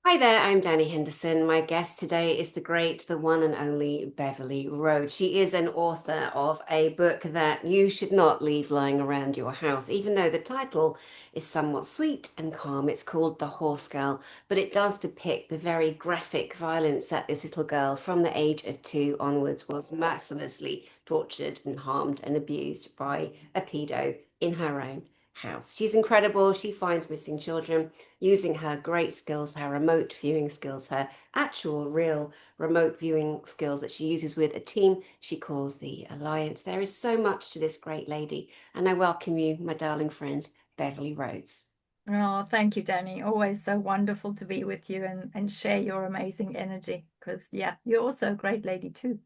Hi there, I'm Dani Henderson. My guest today is the great, the one and only Beverli Rhodes. She is an author of a book that you should not leave lying around your house, even though the title is somewhat sweet and calm. It's called The Horse Girl, but it does depict the very graphic violence that this little girl from the age of 2 onwards was mercilessly tortured and harmed and abused by a pedo in her own house. She's incredible. She finds missing children using her great skills, her remote viewing skills, her actual real remote viewing skills that she uses with a team she calls the Alliance. There is so much to this great lady, and I welcome you, my darling friend, Beverli Rhodes. Oh, thank you, Danny. Always so wonderful to be with you and share your amazing energy. Because, yeah, you're also a great lady too.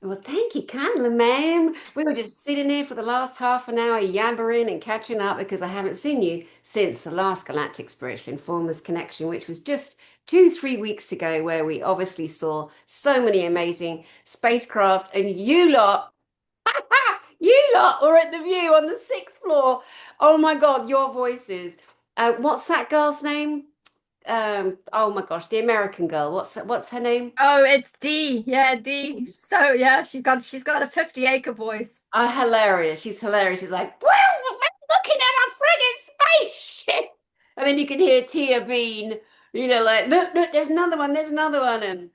Well, thank you kindly, ma'am. We were just sitting here for the last half an hour yabbering and catching up because I haven't seen you since the last Galactic Spiritual Informers connection, which was just 3 weeks ago, where we obviously saw so many amazing spacecraft, and you lot were at the view on the sixth floor. Oh my God, your voices. What's that girl's name? Oh my gosh, the American girl. What's her name? Oh, it's Dee. Yeah, Dee. So yeah, she's got a 50-acre voice. Hilarious. She's hilarious. She's like, well, we're looking at a friggin' spaceship. And then you can hear Tia Bean, like, look, look, there's another one. And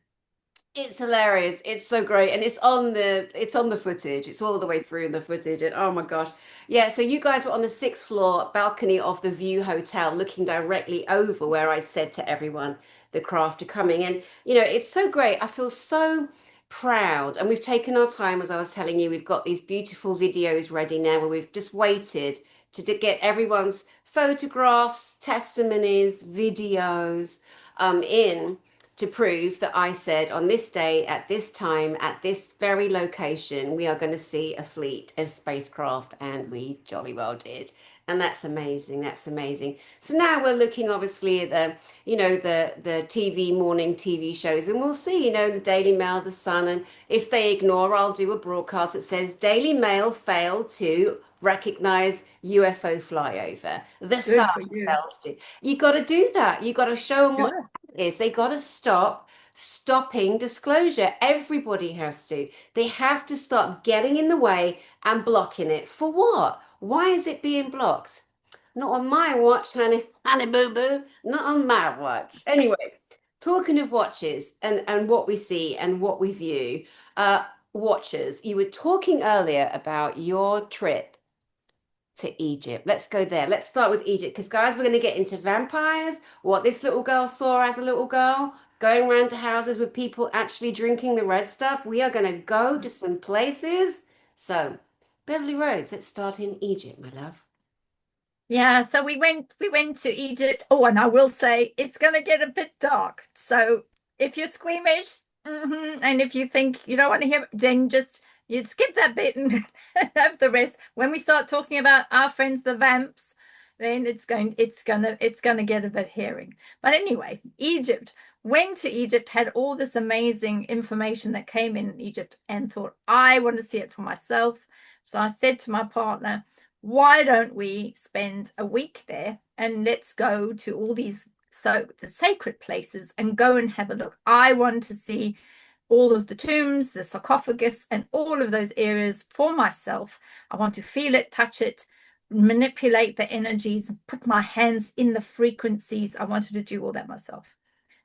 it's hilarious. It's so great. And it's on the footage. It's all the way through the footage. And oh my gosh. Yeah, so you guys were on the sixth floor balcony of the View Hotel, looking directly over where I'd said to everyone the craft are coming. And it's so great. I feel so proud. And we've taken our time, as I was telling you, we've got these beautiful videos ready now where we've just waited to get everyone's photographs, testimonies, videos in to prove that I said on this day, at this time, at this very location, we are going to see a fleet of spacecraft, and we jolly well did. And that's amazing. That's amazing. So now we're looking obviously at the TV morning TV shows, and we'll see, the Daily Mail, the Sun, and if they ignore, I'll do a broadcast that says Daily Mail failed to recognize UFO flyover. The Sun Good for you. fails to. You got to do that. You got to show them what Sure. is they got to stopping disclosure. Everybody has to. They have to stop getting in the way and blocking it. For what? Why is it being blocked? Not on my watch, honey boo boo. Not on my watch. Anyway, talking of watches and what we see and what we view, watches. You were talking earlier about your trip to Egypt. Let's go there. Let's start with Egypt because, guys, we're going to get into vampires, what this little girl saw as a little girl, going around to houses with people actually drinking the red stuff. We are going to go to some places. So, Beverly Rhodes, let's start in Egypt, my love. Yeah, so we went to Egypt. Oh, and I will say it's gonna get a bit dark. So if you're squeamish, and if you think you don't want to hear, then just you skip that bit and have the rest. When we start talking about our friends, the vamps, then it's gonna get a bit hairy. But anyway, Egypt. Went to Egypt, had all this amazing information that came in Egypt, and thought, I want to see it for myself. So I said to my partner, why don't we spend a week there and let's go to all these the sacred places and go and have a look. I want to see all of the tombs, the sarcophagus, and all of those areas for myself. I want to feel it, touch it, manipulate the energies, put my hands in the frequencies. I wanted to do all that myself.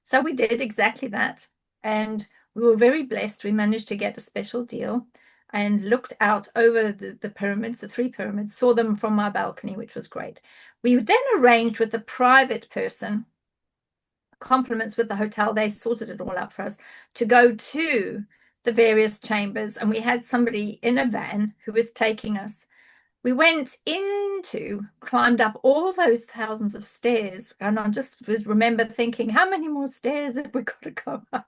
So we did exactly that. And we were very blessed. We managed to get a special deal and looked out over the pyramids, the three pyramids, saw them from my balcony, which was great. We then arranged with a private person, compliments with the hotel, they sorted it all out for us, to go to the various chambers. And we had somebody in a van who was taking us. We went climbed up all those thousands of stairs, and I just was remember thinking, how many more stairs have we got to go up?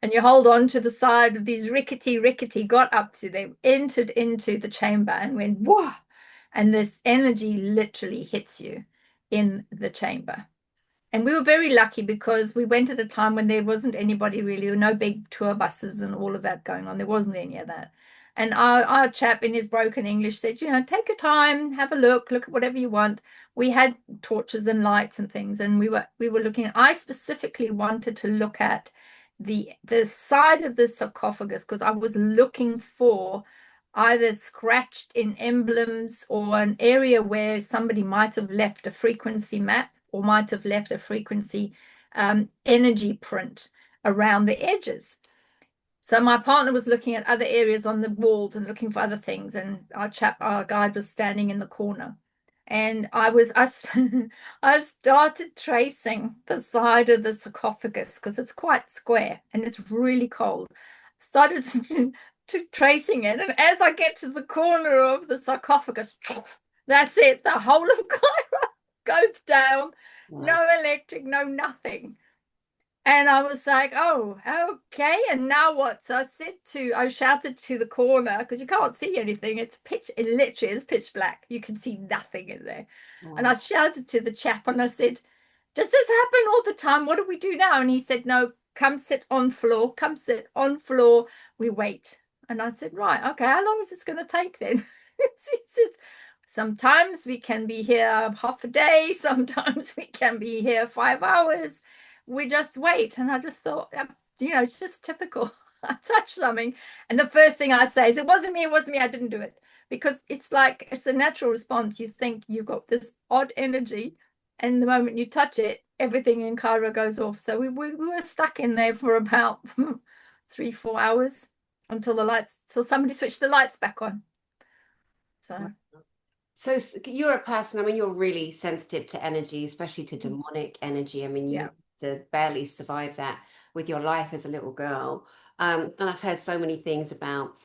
And you hold on to the side of these rickety, got up to them, entered into the chamber and went, whoa! And this energy literally hits you in the chamber. And we were very lucky because we went at a time when there wasn't anybody really, no big tour buses and all of that going on. There wasn't any of that. And our chap in his broken English said, take your time, have a look at whatever you want. We had torches and lights and things, and we were looking. I specifically wanted to look at the side of the sarcophagus because I was looking for either scratched in emblems or an area where somebody might have left a frequency map or might have left a frequency energy print around the edges. So my partner was looking at other areas on the walls and looking for other things, and our guide was standing in the corner. And I started tracing the side of the sarcophagus because it's quite square and it's really cold. Started to tracing it, and as I get to the corner of the sarcophagus, that's it. The whole of Cairo goes down. Wow. No electric, no nothing. And I was like, oh, okay. And now what? So I shouted to the corner because you can't see anything. It literally is pitch black. You can see nothing in there. And I Wow. shouted to the chap and I said, does this happen all the time? What do we do now? And he said, no, come sit on floor. Come sit on floor. We wait. And I said, right, okay. How long is this going to take then? He says, sometimes we can be here half a day. Sometimes we can be here 5 hours. We just wait. And I just thought, it's just typical. I touch something, and the first thing I say is, it wasn't me, I didn't do it. Because it's a natural response. You think you've got this odd energy, and the moment you touch it, everything in Cairo goes off. So we were stuck in there for about 3, 4 hours till somebody switched the lights back on. So So you're a person, I mean, you're really sensitive to energy, especially to mm, demonic energy. I mean, you yeah. had to barely survive that with your life as a little girl. And I've heard so many things about,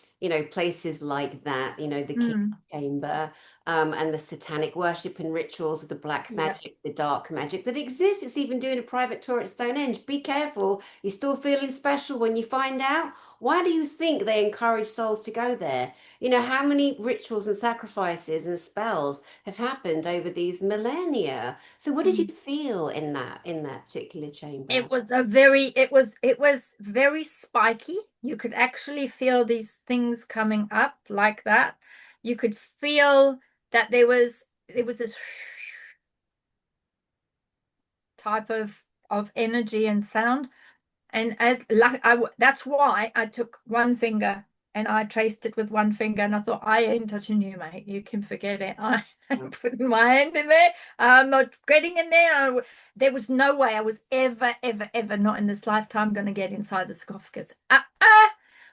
places like that, the King's Mm, Chamber, and the satanic worship and rituals of the black yeah. magic, the dark magic that exists. It's even doing a private tour at Stonehenge. Be careful. You're still feeling special when you find out. Why do you think they encourage souls to go there? How many rituals and sacrifices and spells have happened over these millennia? So what did you Mm. feel in that particular chamber? It was very spiky. You could actually feel these things coming up like that. You could feel that there was this type of energy and sound. And that's why I took one finger and I traced it with one finger, and I thought, I ain't touching you, mate. You can forget it. I ain't putting my hand in there. I'm not getting in there. There was no way I was ever, ever, ever not in this lifetime going to get inside the sarcophagus.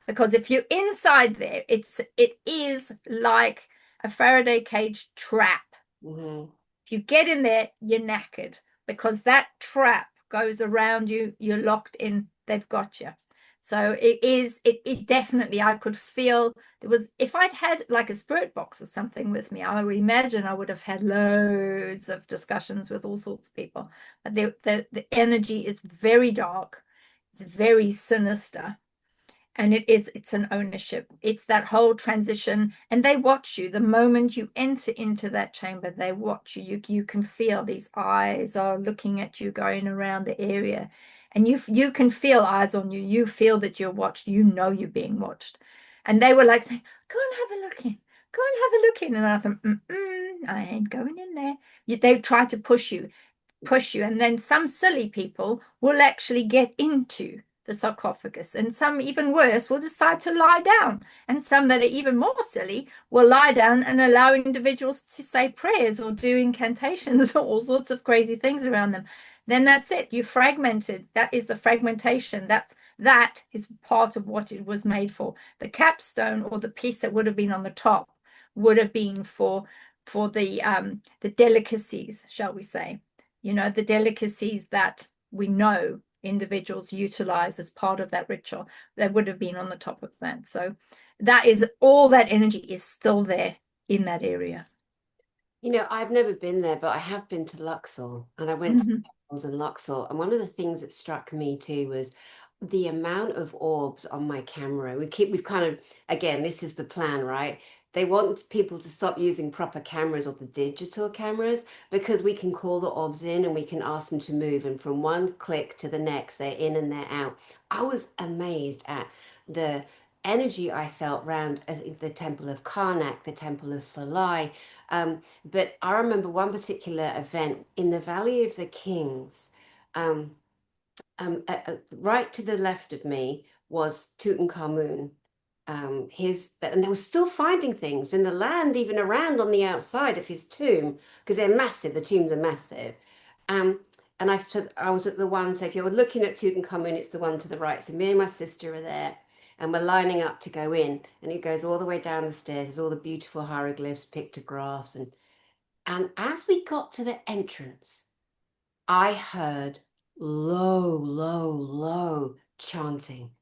Because if you're inside there, it is like a Faraday cage trap. Hmm. If you get in there, you're knackered because that trap goes around you. You're locked in. They've got you. So it definitely, I could feel there was, if I'd had like a spirit box or something with me, I would imagine I would have had loads of discussions with all sorts of people. But the energy is very dark. It's very sinister, and it's an ownership. It's that whole transition, and they watch you the moment you enter into that chamber. They watch you can feel these eyes are looking at you, going around the area, and you can feel eyes on you. You feel that you're watched. You're being watched. And they were like saying, go and have a look in, go and have a look in. And I thought, I ain't going in there. They try to push you, and then some silly people will actually get into the sarcophagus, and some even worse will decide to lie down, and some that are even more silly will lie down and allow individuals to say prayers or do incantations or all sorts of crazy things around them. Then that's it, you fragmented. That is the fragmentation. That is part of what it was made for. The capstone, or the piece that would have been on the top, would have been for the delicacies, shall we say, the delicacies that we know individuals utilize as part of that ritual, that would have been on the top of that. So that is all, that energy is still there in that area. I've never been there, but I have been to Luxor, and I went to Mhm. temples in Luxor. And one of the things that struck me too was the amount of orbs on my camera. We've kind of, again, this is the plan, right? They want people to stop using proper cameras or the digital cameras because we can call the orbs in and we can ask them to move. And from one click to the next, they're in and they're out. I was amazed at the energy I felt around the temple of Karnak, the temple of Falai. But I remember one particular event in the Valley of the Kings. Um, right to the left of me was Tutankhamun. And they were still finding things in the land, even around on the outside of his tomb, because they're massive. The tombs are massive. Um, and I was at the one. So if you're looking at Tutankhamun, it's the one to the right. So me and my sister are there, and we're lining up to go in. And it goes all the way down the stairs. There's all the beautiful hieroglyphs, pictographs, and as we got to the entrance, I heard low, low, low chanting.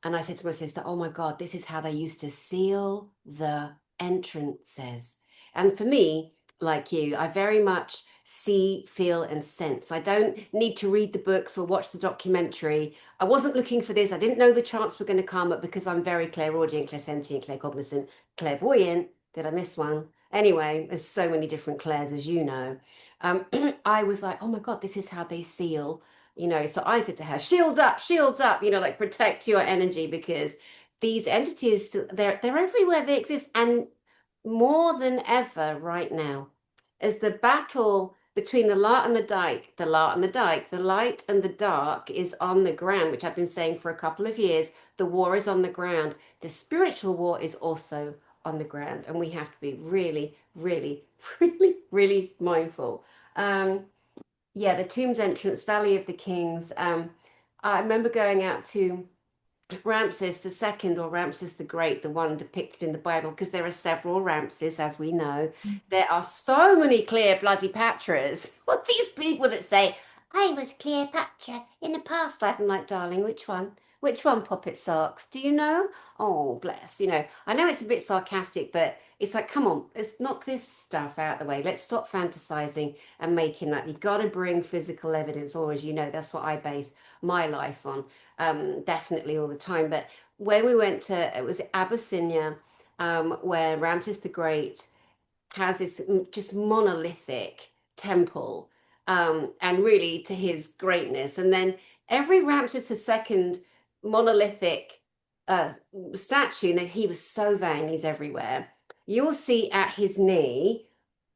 And I said to my sister, oh my God, this is how they used to seal the entrances. And for me, like you, I very much see, feel, and sense. I don't need to read the books or watch the documentary. I wasn't looking for this. I didn't know the chants were going to come, but because I'm very clairaudient, clairsentient, claircognizant, clairvoyant, did I miss one? Anyway, there's so many different clairs, as you know. Um, I was like, oh my God, this is how they seal, so I said to her, shields up, like protect your energy because these entities, they're everywhere, they exist. And more than ever right now, as the battle between the light and the dike, the light and the dike, the light and the dark is on the ground, which I've been saying for a couple of years, the war is on the ground. The spiritual war is also on the ground, and we have to be really, really, really, really mindful. Yeah, the Tombs entrance, Valley of the Kings. I remember going out to Ramses the Second or Ramses the Great, the one depicted in the Bible, because there are several Ramses, as we know. There are so many clear bloody Patras. What these people that say, I was Cleopatra in a past life. I'm like, darling, which one? Which one, Poppet Socks? Do you know? Oh, bless. I know it's a bit sarcastic, but it's like, come on, let's knock this stuff out of the way. Let's stop fantasizing and making that. You've got to bring physical evidence, or as you know, that's what I base my life on, definitely all the time. But when we went to, it was Abyssinia, where Ramses the Great has this just monolithic temple, and really to his greatness. And then every Ramses II monolithic uh, statue, that he was so vain, he's everywhere. You'll see at his knee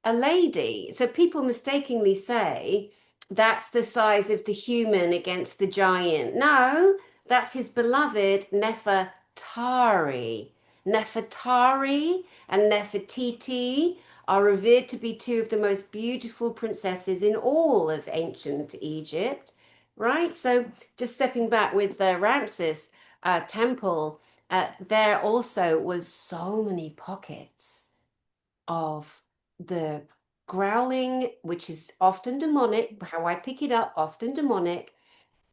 a lady. So people mistakenly say that's the size of the human against the giant. No, that's his beloved Nefertari. Nefertari and Nefertiti are revered to be two of the most beautiful princesses in all of ancient Egypt, right? So just stepping back with the Ramses temple, there also was so many pockets of the growling, which is often demonic, how I pick it up, often demonic,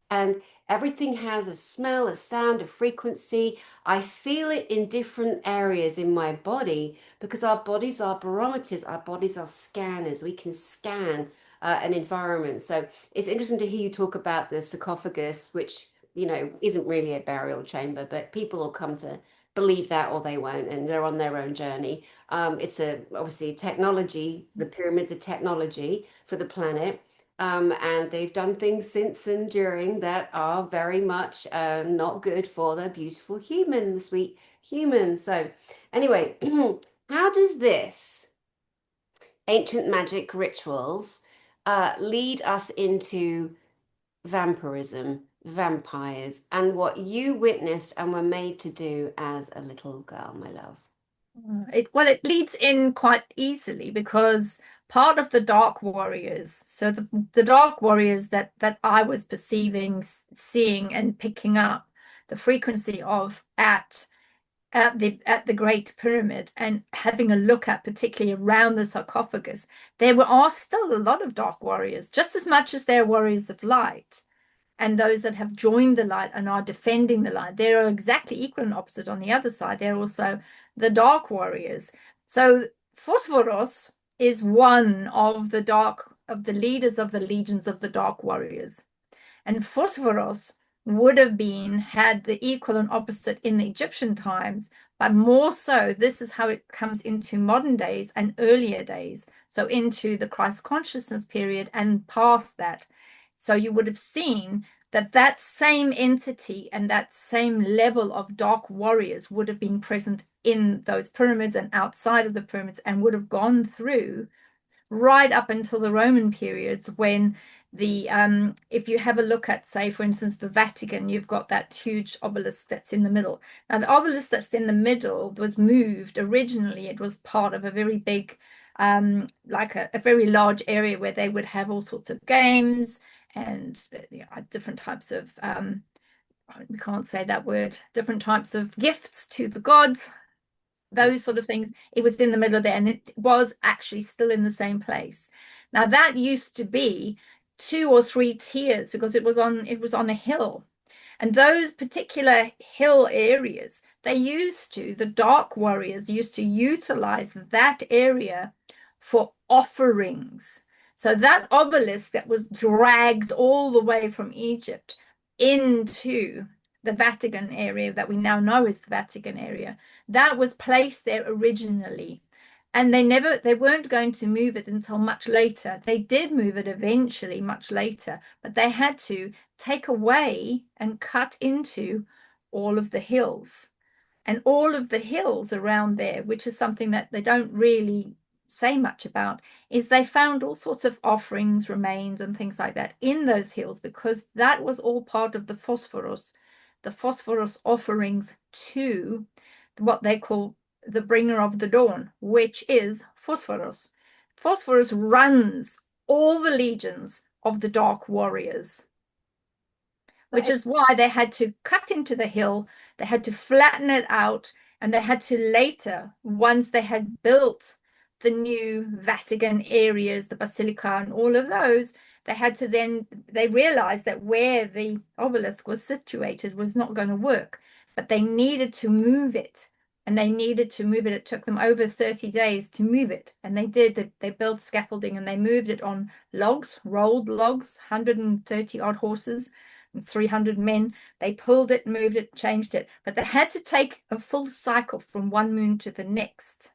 and everything has a smell, a sound, a frequency. I feel it in different areas in my body because our bodies are barometers, our bodies are scanners. We can scan an environment. So it's interesting to hear you talk about the sarcophagus, which isn't really a burial chamber, but people will come to believe that or they won't, and they're on their own journey. It's obviously technology. The pyramids are technology for the planet. And they've done things since and during that are very much not good for the beautiful human, the sweet human. So, anyway, how does this ancient magic rituals lead us into vampirism, vampires, and what you witnessed and were made to do as a little girl, my love? It leads in quite easily because part of the Dark Warriors, so the Dark Warriors that I was perceiving, seeing, and picking up the frequency of at the Great Pyramid and having a look at, particularly around the sarcophagus, there are still a lot of Dark Warriors, just as much as they're warriors of light. And those that have joined the light and are defending the light, they are exactly equal and opposite on the other side. They're also the dark warriors. So Phosphoros is one of the leaders of the legions of the dark warriors. And Phosphoros would have been had the equal and opposite in the Egyptian times, but more so, this is how it comes into modern days and earlier days, so into the Christ consciousness period and past that. So you would have seen that that same entity and that same level of dark warriors would have been present in those pyramids and outside of the pyramids, and would have gone through right up until the Roman periods, when the if you have a look at, say, for instance, the Vatican, you've got that huge obelisk that's in the middle. Now, the obelisk that's in the middle was moved originally. It was part of a very big, like a very large area where they would have all sorts of games and different types of we can't say that word, different types of gifts to the gods, those sort of things. It was in the middle of there, and it was actually still in the same place. Now that used to be 2 or 3 tiers because it was on a hill. And those particular hill areas, the dark warriors used to utilize that area for offerings. So that obelisk that was dragged all the way from Egypt into the Vatican area that we now know is the Vatican area, that was placed there originally. And they weren't going to move it until much later. They did move it eventually, much later, but they had to take away and cut into all of the hills. And all of the hills around there, which is something that they don't really say much about, is they found all sorts of offerings, remains, and things like that in those hills, because that was all part of the phosphorus offerings to what they call the bringer of the dawn, which is phosphorus. Phosphorus runs all the legions of the dark warriors, which is why they had to cut into the hill, they had to flatten it out, and they had to later, once they had built the new Vatican areas, the Basilica, and all of those, they realized that where the obelisk was situated was not going to work, but they needed to move it. And they needed to move it. It took them over 30 days to move it. And they did. They built scaffolding and they moved it on logs, rolled logs, 130 odd horses, 300 men. They pulled it, moved it, changed it. But they had to take a full cycle from one moon to the next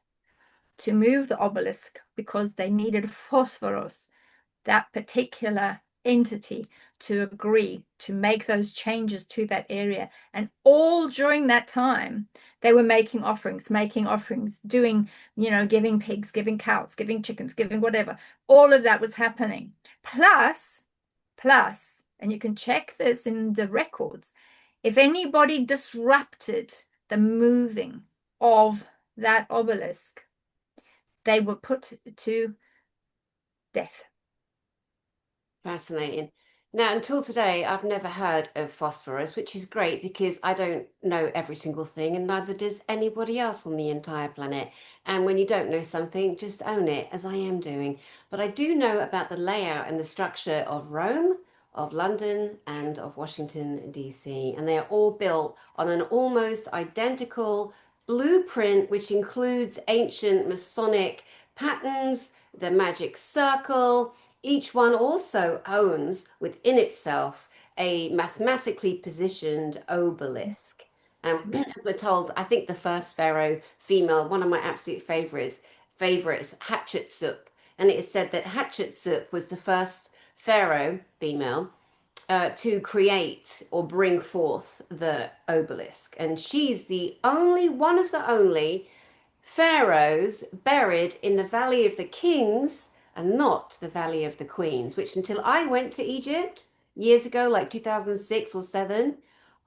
to move the obelisk, because they needed phosphorus, that particular entity, to agree to make those changes to that area. And all during that time, they were making offerings, doing, giving pigs, giving cows, giving chickens, giving whatever. All of that was happening. Plus, and you can check this in the records, if anybody disrupted the moving of that obelisk, they were put to death. Fascinating. Now, until today, I've never heard of phosphorus, which is great because I don't know every single thing, and neither does anybody else on the entire planet. And when you don't know something, just own it, as I am doing. But I do know about the layout and the structure of Rome, of London, and of Washington, D.C. And they are all built on an almost identical blueprint, which includes ancient Masonic patterns, the magic circle. Each one also owns within itself a mathematically positioned obelisk. And as we're told, I think the first pharaoh female, one of my absolute favorites, Hatshepsut. And it is said that Hatshepsut was the first pharaoh female to create or bring forth the obelisk. And she's the only one of the only pharaohs buried in the Valley of the Kings and not the Valley of the Queens, which until I went to Egypt years ago, like 2006 or 7,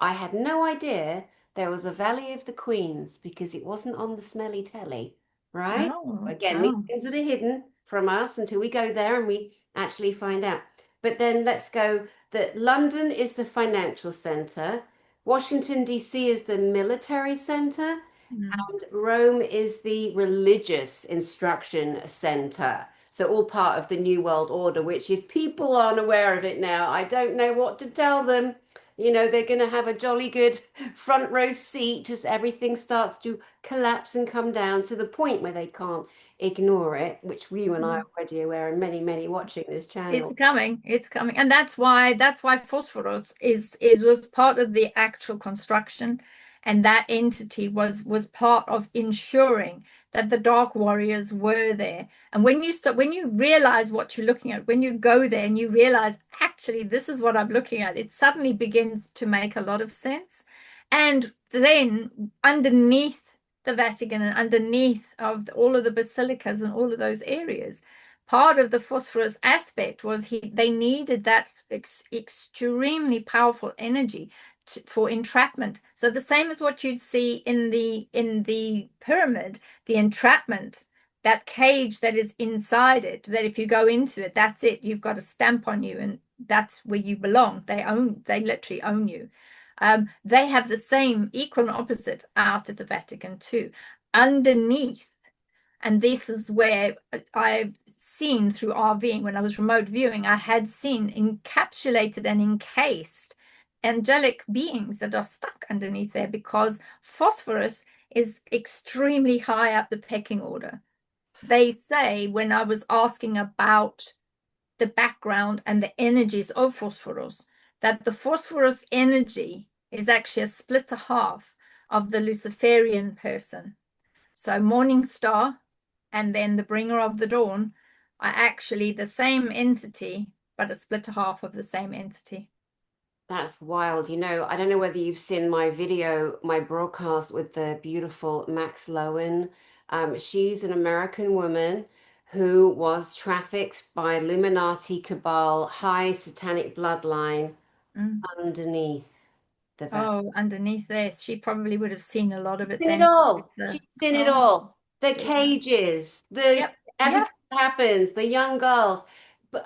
I had no idea there was a Valley of the Queens because it wasn't on the smelly telly, right? Oh, Again, these oh. things that are hidden from us until we go there and we actually find out. But then let's go that London is the financial center, Washington, D.C. is the military center, Mm. and Rome is the religious instruction center. So, all part of the New World Order, which, if people aren't aware of it now, I don't know what to tell them. They're going to have a jolly good front row seat as everything starts to collapse and come down to the point where they can't ignore it, which you and I are already aware, and many, many watching this It's channel. coming. It's coming. And that's why phosphorus it was part of the actual construction. And that entity was part of ensuring that the dark warriors were there. And when you realize what you're looking at, when you go there and you realize, actually, this is what I'm looking at, it suddenly begins to make a lot of sense. And then underneath the Vatican and underneath of all of the basilicas and all of those areas, part of the phosphorus aspect was they needed that extremely powerful energy for entrapment. So the same as what you'd see in the pyramid, the entrapment, that cage that is inside it, that if you go into it, that's it. You've got a stamp on you, and that's where you belong. They literally own you. They have the same equal and opposite out at the Vatican too. Underneath, and this is where I've seen through RVing, when I was remote viewing, I had seen encapsulated and encased angelic beings that are stuck underneath there, because phosphorus is extremely high up the pecking order. They say, when I was asking about the background and the energies of phosphorus, that the phosphorus energy is actually a split half of the Luciferian person. So morning star and then the bringer of the dawn are actually the same entity, but a split half of the same entity. That's wild. I don't know whether you've seen my video, my broadcast with the beautiful Max Lowen. She's an American woman who was trafficked by Illuminati cabal, high satanic bloodline Mm. underneath the Vatican. Oh, underneath this, she probably would have seen a lot of it Seen it then. With all. the, She's seen it oh, all. The dear. cages, the Yep, everything yep. that happens, the young girls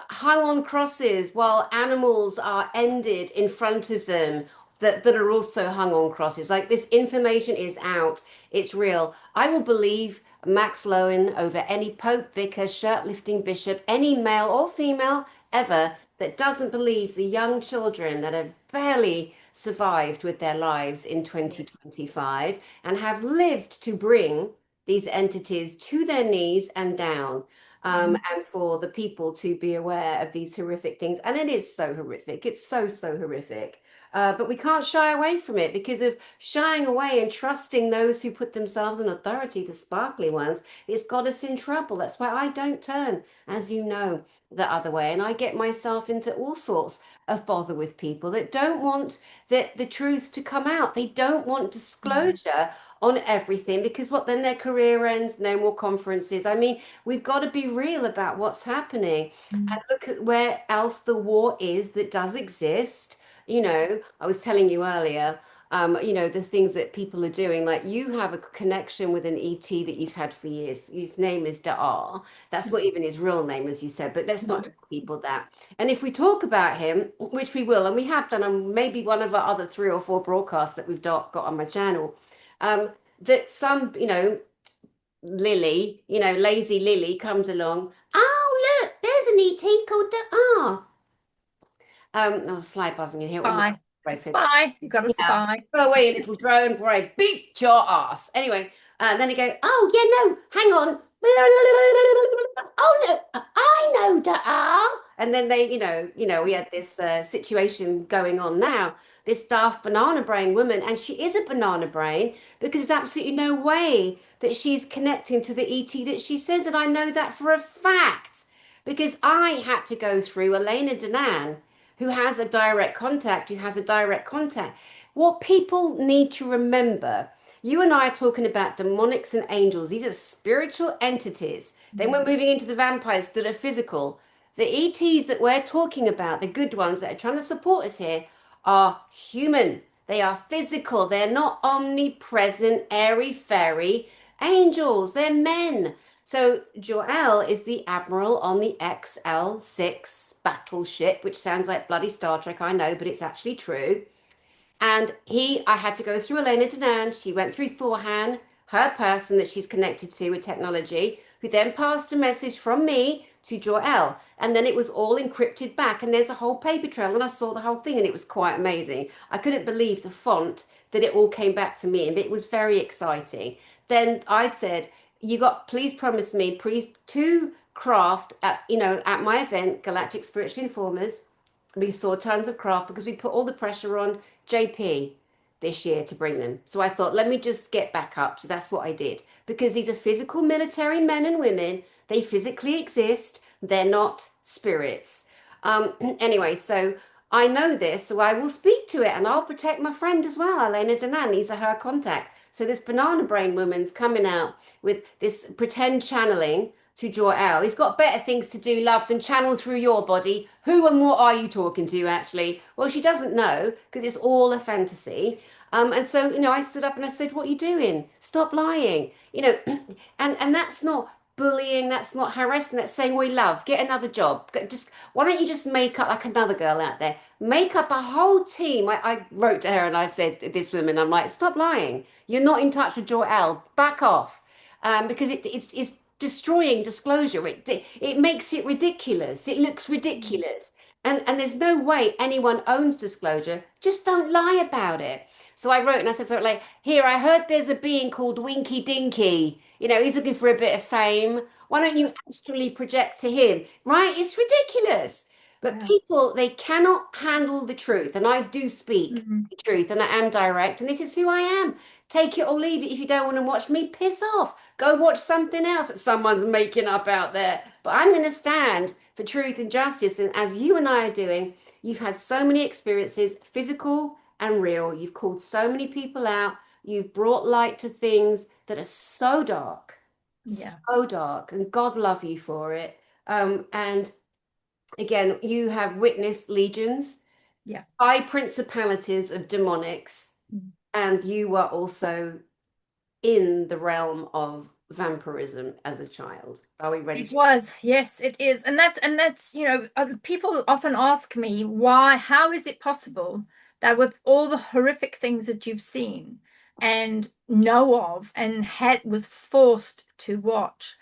hung on crosses while animals are ended in front of them that are also hung on crosses. Like, this information is out. It's real. I will believe Max Lowen over any pope, vicar, shirt-lifting bishop, any male or female ever that doesn't believe the young children that have barely survived with their lives in Yes. 2025 and have lived to bring these entities to their knees and down. Mm. And for the people to be aware of these horrific things. And it is so horrific. It's so, so horrific. But we can't shy away from it, because of shying away and trusting those who put themselves in authority, the sparkly ones, it's got us in trouble. That's why I don't turn, as you know, the other way. And I get myself into all sorts of bother with people that don't want the truth to come out. They don't want Mm. disclosure on everything, because what, then their career ends, no more conferences. I mean, we've got to be real about what's happening and Mm. look at where else the war is that does exist. I was telling you earlier, the things that people are doing, like you have a connection with an ET that you've had for years. His name is Da'ar. That's not even his real name, as you said, but let's not No. tell people that. And if we talk about him, which we will, and we have done on maybe one of our other 3 or 4 broadcasts that we've got on my channel, um, that some, Lily, lazy Lily comes along. Oh, look, there's an ET called Da'ar. There was a fly buzzing in here. All my Spy. A open. spy. You got a Yeah. spy. Go away, you little drone, before I beat your ass. Anyway, then he go, oh, yeah, no, hang on. Oh, no, I know Da'ar. And then we had this situation going on now. This daft banana brain woman, and she is a banana brain, because there's absolutely no way that she's connecting to the ET that she says. And I know that for a fact, because I had to go through Elena Danan, who has a direct contact. What people need to remember, you and I are talking about demonics and angels. These are spiritual entities. Then we're Mm. moving into the vampires that are physical. The ETs that we're talking about, the good ones that are trying to support us here, are human. They are physical. They're not omnipresent, airy fairy angels. They're men. So Jor-El is the admiral on the XL6 battleship, which sounds like bloody Star Trek, I know, but it's actually true. And I had to go through Elena Danan. She went through Thorhan, her person that she's connected to with technology, who then passed a message from me to Jor-El. And then it was all encrypted back. And there's a whole paper trail. And I saw the whole thing, and it was quite amazing. I couldn't believe the font that it all came back to me. And it was very exciting. Then I'd said, please promise me, please, to craft at my event, Galactic Spiritual Informers. We saw tons of craft because we put all the pressure on JP. this year to bring them. So I thought, let me just get back up. So that's what I did. Because these are physical military men and women. They physically exist. They're not spirits. Anyway, so I know this, so I will speak to it and I'll protect my friend as well, Elena Danan. These are her contact. So this banana brain woman's coming out with this pretend channeling to draw out. He's got better things to do, love, than channel through your body. Who and what are you talking to, actually? Well, she doesn't know because it's all a fantasy. And so, I stood up and I said, "What are you doing? Stop lying." And that's not bullying, that's not harassing, that's saying, "We love, get another job. Just why don't you just make up like another girl out there? Make up a whole team." I wrote to her and I said to this woman, I'm like, "Stop lying. You're not in touch with Jor-El. Back off." Because it's destroying disclosure. It makes it ridiculous. It looks ridiculous. And there's no way anyone owns disclosure. Just don't lie about it. So I wrote and I said something like, "Here, I heard there's a being called Winky Dinky. He's looking for a bit of fame. Why don't you astrally project to him?" Right? It's ridiculous. But Yeah. people, they cannot handle the truth. And I do speak Mhm. the truth and I am direct. And this is who I am. Take it or leave it. If you don't want to watch me, piss off. Go watch something else that someone's making up out there. But I'm going to stand for truth and justice. And as you and I are doing, you've had so many experiences, physical and real. You've called so many people out. You've brought light to things that are Yeah. so dark, and God love you for it. And again, you have witnessed legions, Yeah. high principalities of demonics, Mm. and you were also in the realm of vampirism as a child. Are we ready It to? was, yes, it is. And that's, people often ask me how is it possible that with all the horrific things that you've seen and know of and was forced to watch,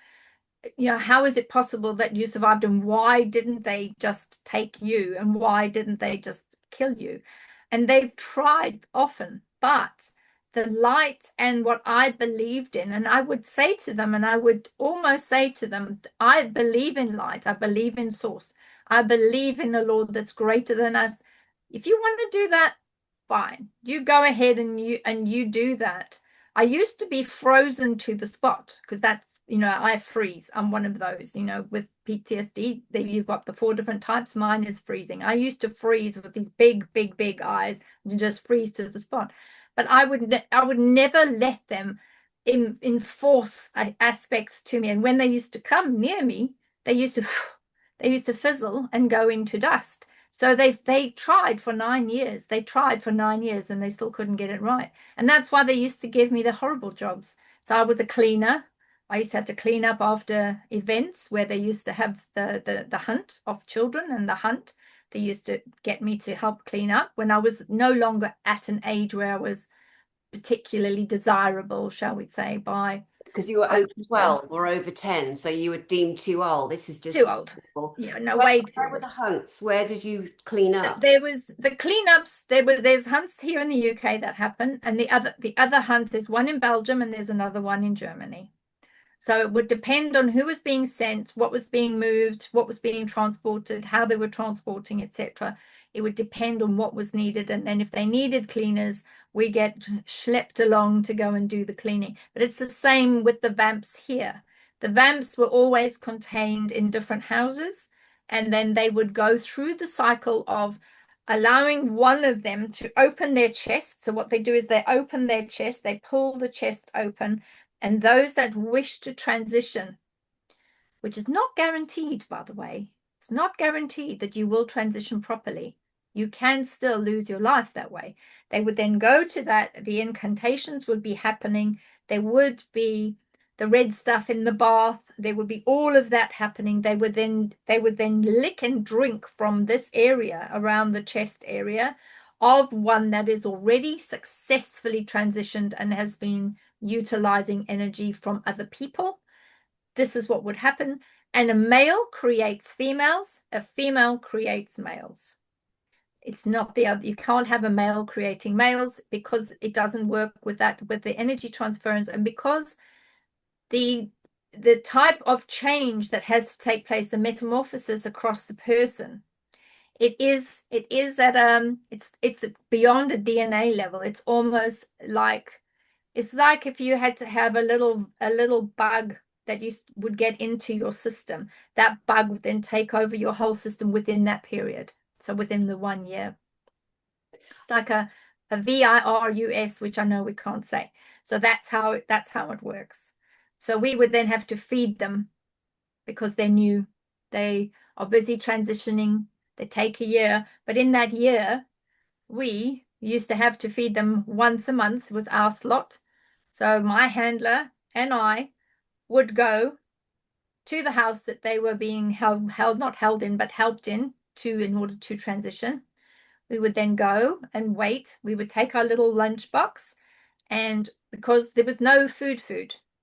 how is it possible that you survived and why didn't they just take you and why didn't they just kill you? And they've tried often, but the light and what I believed in, and I would say to them, and I would almost say to them, I believe in light, I believe in source, I believe in a Lord that's greater than us. If you want to do that, fine. You go ahead and you do that. I used to be frozen to the spot because that's I freeze. I'm one of those, with PTSD. You've got the 4 different types. Mine is freezing. I used to freeze with these big, big, big eyes and just freeze to the spot. But I would never let them enforce aspects to me. And when they used to come near me, they used to they used to fizzle and go into dust. So they tried for 9 years. They tried for 9 years and they still couldn't get it right. And that's why they used to give me the horrible jobs. So I was a cleaner. I used to have to clean up after events where they used to have the hunt of children and the hunt. They used to get me to help clean up when I was no longer at an age where I was particularly desirable, shall we say, Because you were by over people. 12 or over 10, so you were deemed too old. This is Too just old. awful. Yeah, no, Where, way too where were old. the hunts? Where did you clean up? There was the cleanups. There's hunts here in the UK that happen, and the other hunt, there's one in Belgium and there's another one in Germany. So it would depend on who was being sent, what was being moved, what was being transported, how they were transporting, etc. It would depend on what was needed. And then if they needed cleaners, we get schlepped along to go and do the cleaning. But it's the same with the vamps here. The vamps were always contained in different houses, and then they would go through the cycle of allowing one of them to open their chest. So what they do is they open their chest, they pull the chest open, and those that wish to transition, which is not guaranteed, by the way, it's not guaranteed that you will transition properly. You can still lose your life that way. They would then go to that, the incantations would be happening. There would be the red stuff in the bath. There would be all of that happening. They would then lick and drink from this area around the chest area of one that is already successfully transitioned and has been utilizing energy from other people. This is what would happen. And a male creates females, a female creates males. It's not the other. You can't have a male creating males because it doesn't work with that, with the energy transference, and because the type of change that has to take place, the metamorphosis across the person, it is at it's beyond a DNA level. It's almost like it's like if you had to have a little bug that would get into your system, that bug would then take over your whole system within that period. So within the 1 year. It's like a virus, which I know we can't say. So that's how it works. So we would then have to feed them because they're new. They are busy transitioning. They take a year, but in that year, we used to have to feed them once a month was our slot. So my handler and I would go to the house that they were being held not held in, but helped in order to transition. We would then go and wait. We would take our little lunch box, and because there was no food,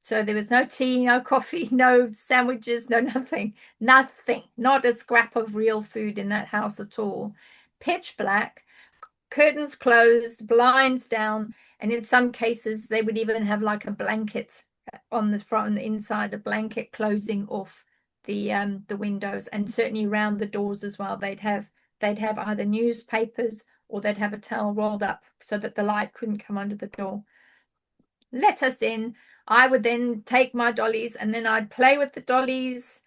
so there was no tea, no coffee, no sandwiches, no nothing, not a scrap of real food in that house at all. Pitch black, curtains closed, blinds down, and in some cases they would even have like a blanket on the front and the inside, a blanket closing off the windows, and certainly around the doors as well. They'd have either newspapers or they'd have a towel rolled up so that the light couldn't come under the door. Let us in. I would then take my dollies and then I'd play with the dollies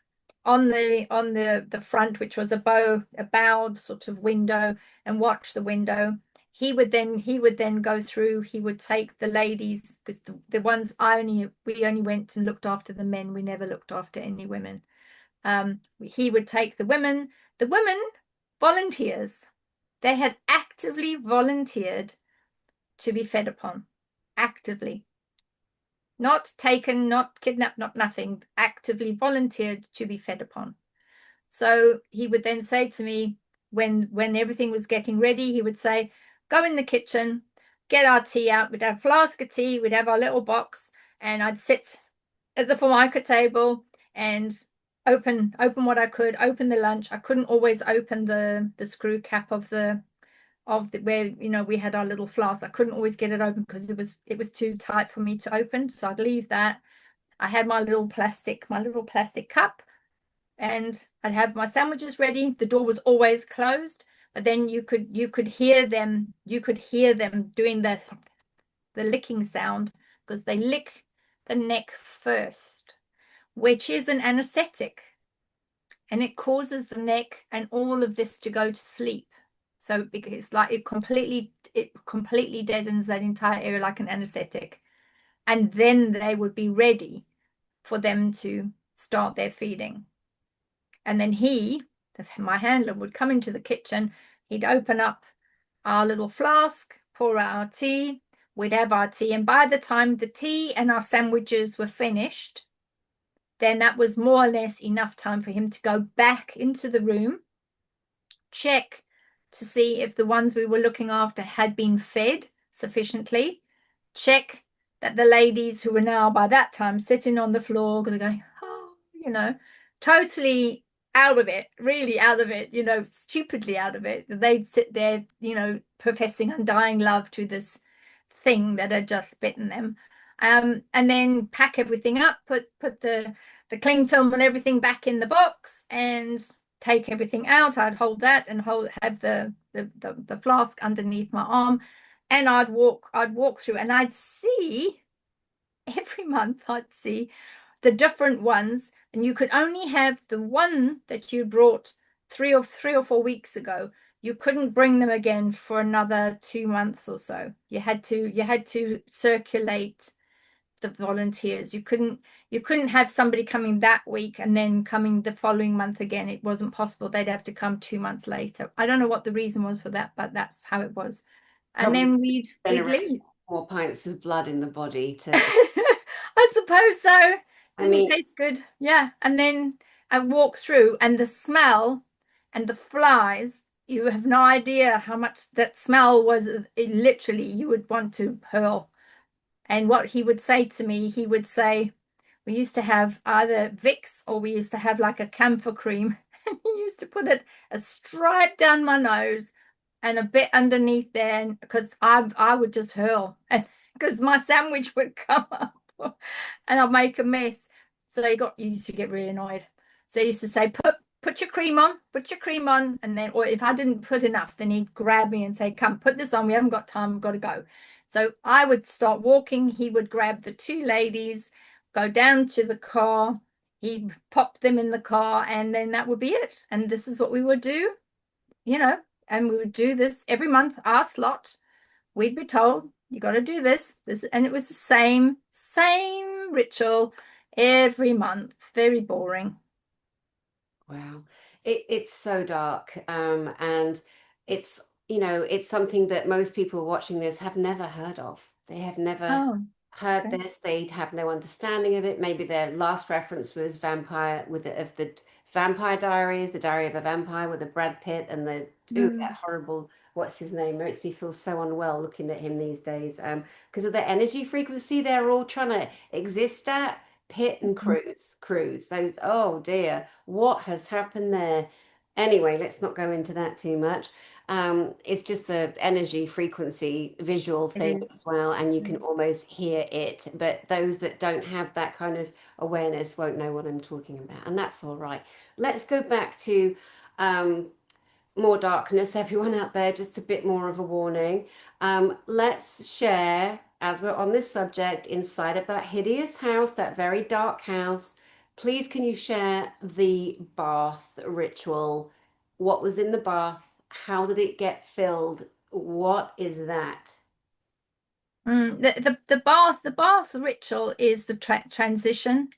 on the front, which was a bowed sort of window, and watch the window. He would then go through. He would take the ladies, because the ones we only went and looked after the men. We never looked after any women. He would take the women. The women volunteers. They had actively volunteered to be fed upon, actively. Not taken, not kidnapped, not nothing, actively volunteered to be fed upon. So he would then say to me, when everything was getting ready, he would say, go in the kitchen, get our tea out. We'd have a flask of tea, we'd have our little box, and I'd sit at the formica table and open what I could, open the lunch. I couldn't always open the screw cap of the where we had our little flask. I couldn't always get it open because it was too tight for me to open. So I'd leave that. I had my little plastic cup, and I'd have my sandwiches ready. The door was always closed, but then you could hear them doing the licking sound, because they lick the neck first, which is an anesthetic, and it causes the neck and all of this to go to sleep. So it's like it completely deadens that entire area like an anesthetic. And then they would be ready for them to start their feeding. And then my handler, would come into the kitchen. He'd open up our little flask, pour out our tea. We'd have our tea. And by the time the tea and our sandwiches were finished, then that was more or less enough time for him to go back into the room, check to see if the ones we were looking after had been fed sufficiently, check that the ladies who were now by that time sitting on the floor going, oh, totally out of it, really out of it, stupidly out of it. They'd sit there, professing undying love to this thing that had just bitten them. And then pack everything up, put the cling film and everything back in the box, and take everything out. I'd hold that and have the flask underneath my arm, and I'd walk through, and I'd see every month. I'd see the different ones, and you could only have the one that you brought three or 4 weeks ago. You couldn't bring them again for another 2 months or so. You had to circulate the volunteers. You couldn't have somebody coming that week and then coming the following month again. It wasn't possible. They'd have to come 2 months later. I don't know what the reason was for that, but that's how it was. And Probably then we'd generate leave. more pints of blood in the body to. I suppose so. I Didn't mean, taste good. Yeah. And then I walk through, and the smell and the flies, you have no idea how much that smell was. It literally, you would want to hurl. And what he would say to me, he would say, we used to have either Vicks or we used to have like a camphor cream. And he used to put a stripe down my nose and a bit underneath there, because I would just hurl, and because my sandwich would come up and I'd make a mess. So you used to get really annoyed. So he used to say, put your cream on, put your cream on. And then, or if I didn't put enough, then he'd grab me and say, come, put this on. We haven't got time. We've got to go. So I would start walking. He would grab the two ladies, go down to the car. He'd pop them in the car, and then that would be it. And this is what we would do, you know, and we would do this every month, our slot. We'd be told, you got to do this, and it was the same ritual every month. Very boring. Wow. It's so dark. And it's, it's something that most people watching this have never heard of. They have never Oh, heard okay. this. They have no understanding of it. Maybe their last reference was Vampire of the Vampire Diaries, the Diary of a Vampire with the Brad Pitt and the that Mm, horrible, what's his name? Makes me feel so unwell looking at him these days. Because of the energy frequency they're all trying to exist at. Pitt and mhm. Cruise. Those, oh dear, what has happened there? Anyway, let's not go into that too much. It's just a energy frequency visual It thing is. as well, and you can Mm. almost hear it. But those that don't have that kind of awareness won't know what I'm talking about, and that's all right. Let's go back to um, more darkness, everyone out there, just a bit more of a warning. Let's share, as we're on this subject, inside of that hideous house, that very dark house. Please, can you share the bath ritual? What was in the bath? How did it get filled? What is that? The bath ritual is the transition,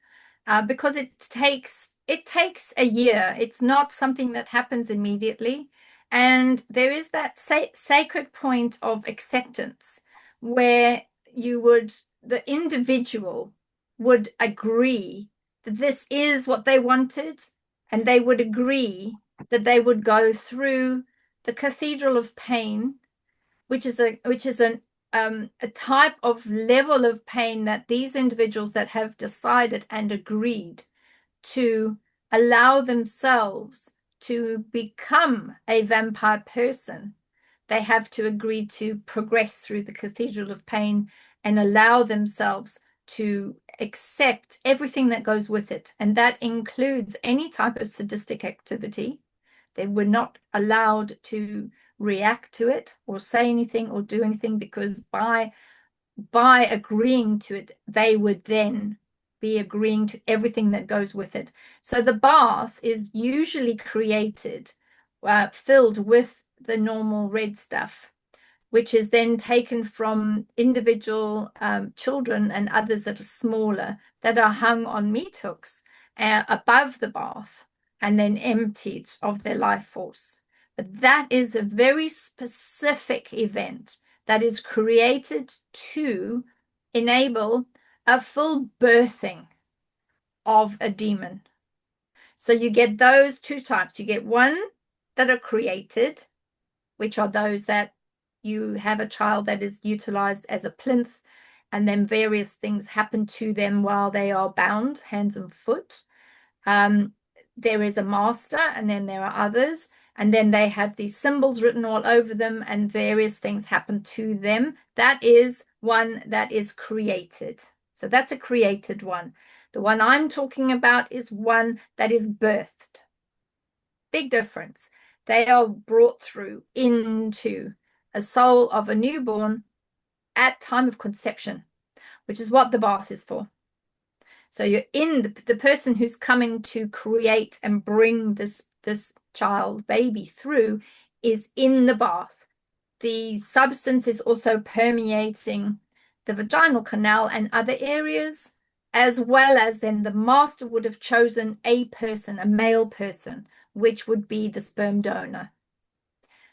because it takes a year. It's not something that happens immediately, and there is that sacred point of acceptance where the individual would agree that this is what they wanted, and they would agree that they would go through the cathedral of pain, which is a type of level of pain that these individuals that have decided and agreed to allow themselves to become a vampire person, they have to agree to progress through the cathedral of pain and allow themselves to accept everything that goes with it. And that includes any type of sadistic activity. They were not allowed to react to it or say anything or do anything, because by agreeing to it, they would then be agreeing to everything that goes with it. So the bath is usually created, filled with the normal red stuff, which is then taken from individual children and others that are smaller, that are hung on meat hooks above the bath and then emptied of their life force. But that is a very specific event that is created to enable a full birthing of a demon. So you get those two types. You get one that are created, which are those that you have a child that is utilized as a plinth, and then various things happen to them while they are bound, hands and foot. Um, there is a master, and then there are others, and then they have these symbols written all over them, and various things happen to them. That is one that is created. So that's a created one. The one I'm talking about is one that is birthed. Big difference. They are brought through into a soul of a newborn at time of conception, which is what the bath is for. So you're in the person who's coming to create and bring this child baby through is in the bath. The substance is also permeating the vaginal canal and other areas, as well as then the master would have chosen a person, a male person, which would be the sperm donor.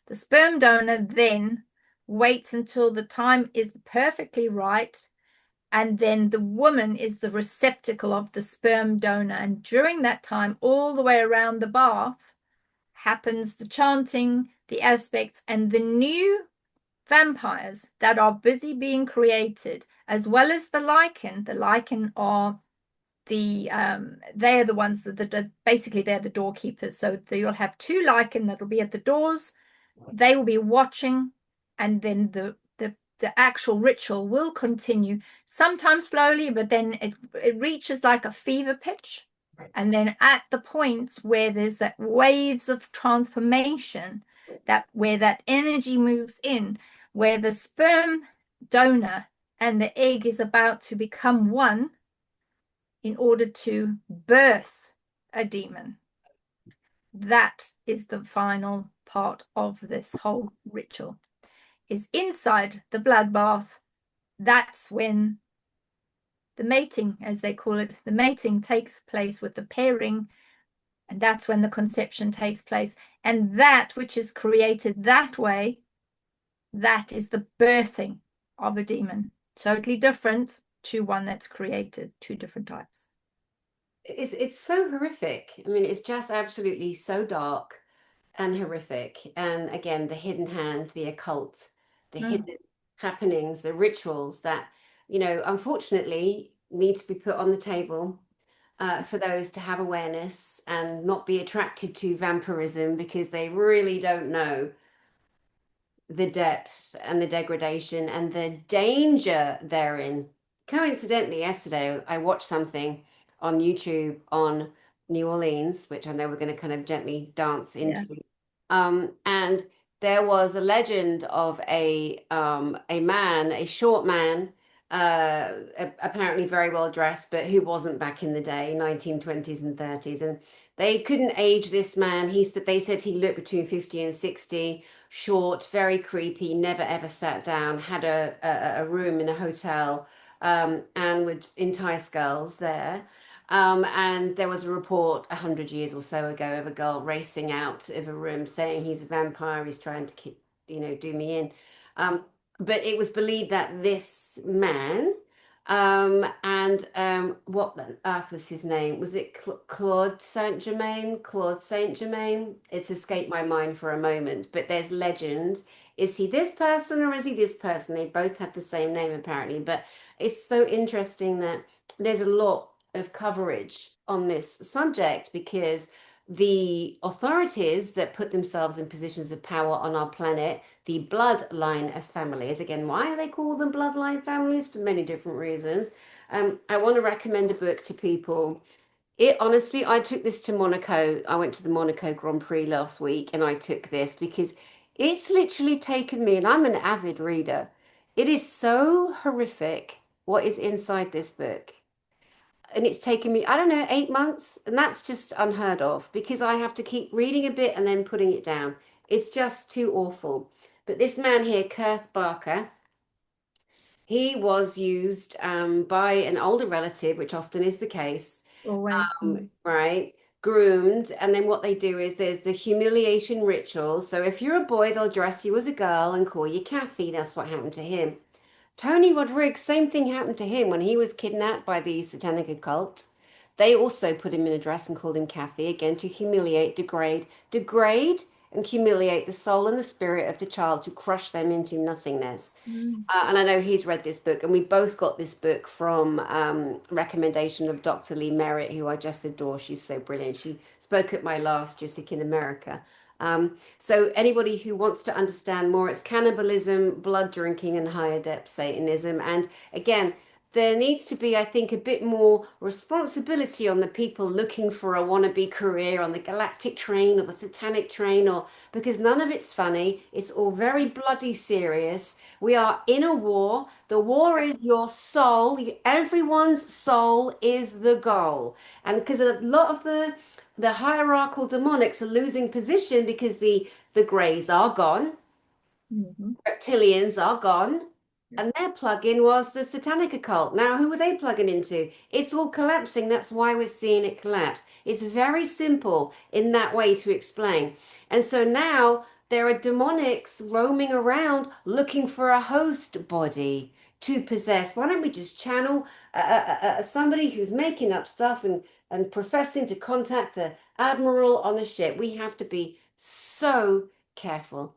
The sperm donor then waits until the time is perfectly right, and then the woman is the receptacle of the sperm donor. And during that time, all the way around the bath, happens the chanting, the aspects, and the new vampires that are busy being created, as well as the lichen. The lichen are they're the ones that basically they're the doorkeepers. So you'll have two lichen that'll be at the doors. They will be watching, and then the actual ritual will continue, sometimes slowly, but then it reaches like a fever pitch. And then at the points where there's that waves of transformation, that where that energy moves in, where the sperm donor and the egg is about to become one in order to birth a demon. That is the final part of this whole ritual. Is inside the bloodbath. That's when the mating, as they call it, the mating takes place with the pairing, and that's when the conception takes place. And that which is created that way, that is the birthing of a demon. Totally different to one that's created, two different types. It's so horrific. I mean, it's just absolutely so dark and horrific. And again, the hidden hand, the occult, the Mm. hidden happenings, the rituals that, unfortunately need to be put on the table for those to have awareness and not be attracted to vampirism because they really don't know the depth and the degradation and the danger therein. Coincidentally, yesterday I watched something on YouTube on New Orleans, which I know we're going to kind of gently dance Yeah. into. And there was a legend of a man, a short man, apparently very well dressed, but who wasn't back in the day, 1920s and 30s. And they couldn't age this man. They said he looked between 50 and 60, short, very creepy, never ever sat down, had a room in a hotel, and would entice girls there. And there was a report 100 years or so ago of a girl racing out of a room saying he's a vampire, he's trying to keep, do me in. But it was believed that this man, and what on earth was his name? Was it Claude Saint Germain? Claude Saint Germain? It's escaped my mind for a moment, but there's legend. Is he this person or is he this person? They both had the same name apparently, but it's so interesting that there's a lot of coverage on this subject because the authorities that put themselves in positions of power on our planet, the bloodline of families, again, why are they called them bloodline families? For many different reasons. I want to recommend a book to people. It honestly, I took this to Monaco. I went to the Monaco Grand Prix last week and I took this because it's literally taken me, and I'm an avid reader. It is so horrific what is inside this book, and it's taken me, I don't know, 8 months, and that's just unheard of because I have to keep reading a bit and then putting it down. It's just too awful. But this man here, Kurt Barker, he was used by an older relative, which often is the case, Always. right? Groomed, and then what they do is there's the humiliation ritual. So if you're a boy, they'll dress you as a girl and call you Kathy. That's what happened to him. Tony Rodriguez, same thing happened to him when he was kidnapped by the satanic occult. They also put him in a dress and called him Kathy, again to humiliate, degrade and humiliate the soul and the spirit of the child to crush them into nothingness. Mm. And I know he's read this book, and we both got this book from recommendation of Dr. Lee Merritt, who I just adore. She's so brilliant. She spoke at my last Jessica in America. So anybody who wants to understand more, it's cannibalism, blood drinking, and higher depth Satanism. And again, there needs to be, I think, a bit more responsibility on the people looking for a wannabe career on the galactic train or the satanic train, or because none of it's funny. It's all very bloody serious. We are in a war. The war is your soul. Everyone's soul is the goal. And because a lot of the hierarchical demonics are losing position because the greys are gone, Mhm. reptilians are gone, and their plug-in was the satanic occult. Now, who are they plugging into? It's all collapsing. That's why we're seeing it collapse. It's very simple in that way to explain. And so now there are demonics roaming around looking for a host body to possess. Why don't we just channel somebody who's making up stuff and professing to contact an admiral on a ship? We have to be so careful.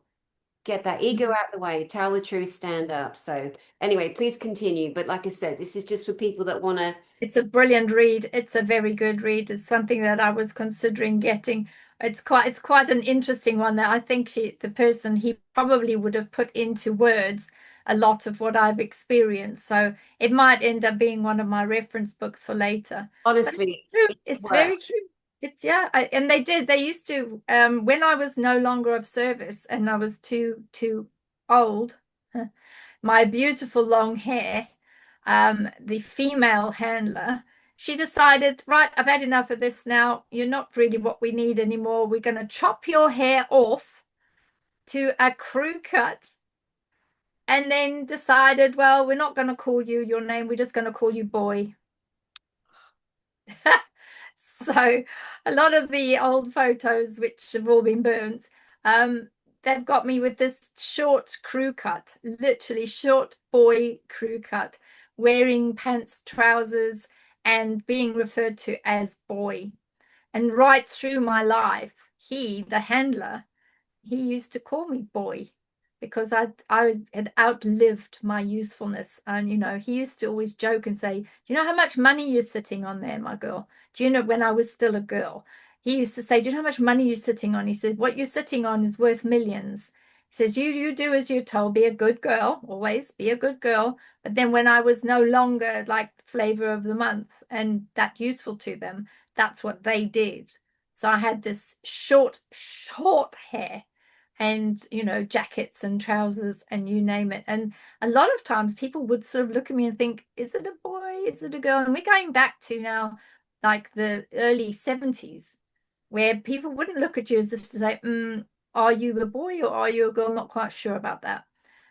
Get that ego out of the way, tell the truth, stand up. So, anyway, please continue. But like I said, this is just for people that want to. It's a brilliant read. It's a very good read. It's something that I was considering getting. It's quite an interesting one that I think the person he probably would have put into words, a lot of what I've experienced. So it might end up being one of my reference books for later. But it's Honestly, true. it It's very works. true. It's yeah, and they used to when I was no longer of service and I was too old, my beautiful long hair, the female handler, she decided, right, I've had enough of this now. You're not really what we need anymore. We're going to chop your hair off to a crew cut, and then decided, well, we're not going to call you your name. We're just going to call you boy. So a lot of the old photos, which have all been burnt, they've got me with this short crew cut, literally short boy crew cut, wearing pants, trousers, and being referred to as boy. And right through my life, the handler, he used to call me boy because I had outlived my usefulness. And he used to always joke and say, "Do you know how much money you're sitting on there, my girl? Do you know?" When I was still a girl, he used to say, "Do you know how much money you're sitting on?" He said, "What you're sitting on is worth millions." He says, "You do as you're told, be a good girl, always be a good girl." But then when I was no longer like flavor of the month and that useful to them, that's what they did. So I had this short hair and jackets and trousers and you name it. And a lot of times people would sort of look at me and think, is it a boy, is it a girl? And we're going back to now like the early 70s, where people wouldn't look at you as if to say, are you a boy or are you a girl? I'm not quite sure about that.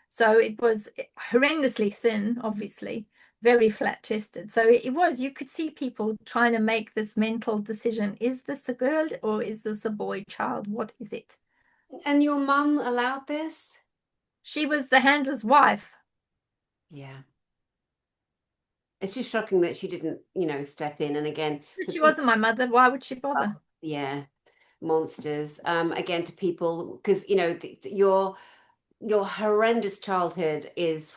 So it was horrendously thin, obviously, very flat chested. So it was, you could see people trying to make this mental decision. Is this a girl or is this a boy child? What is it? And your mum allowed this? She was the handler's wife. Yeah. It's just shocking that she didn't, step in. And again, But for she people, wasn't my mother. Why would she bother? yeah, monsters. Again, to people, because, your horrendous childhood is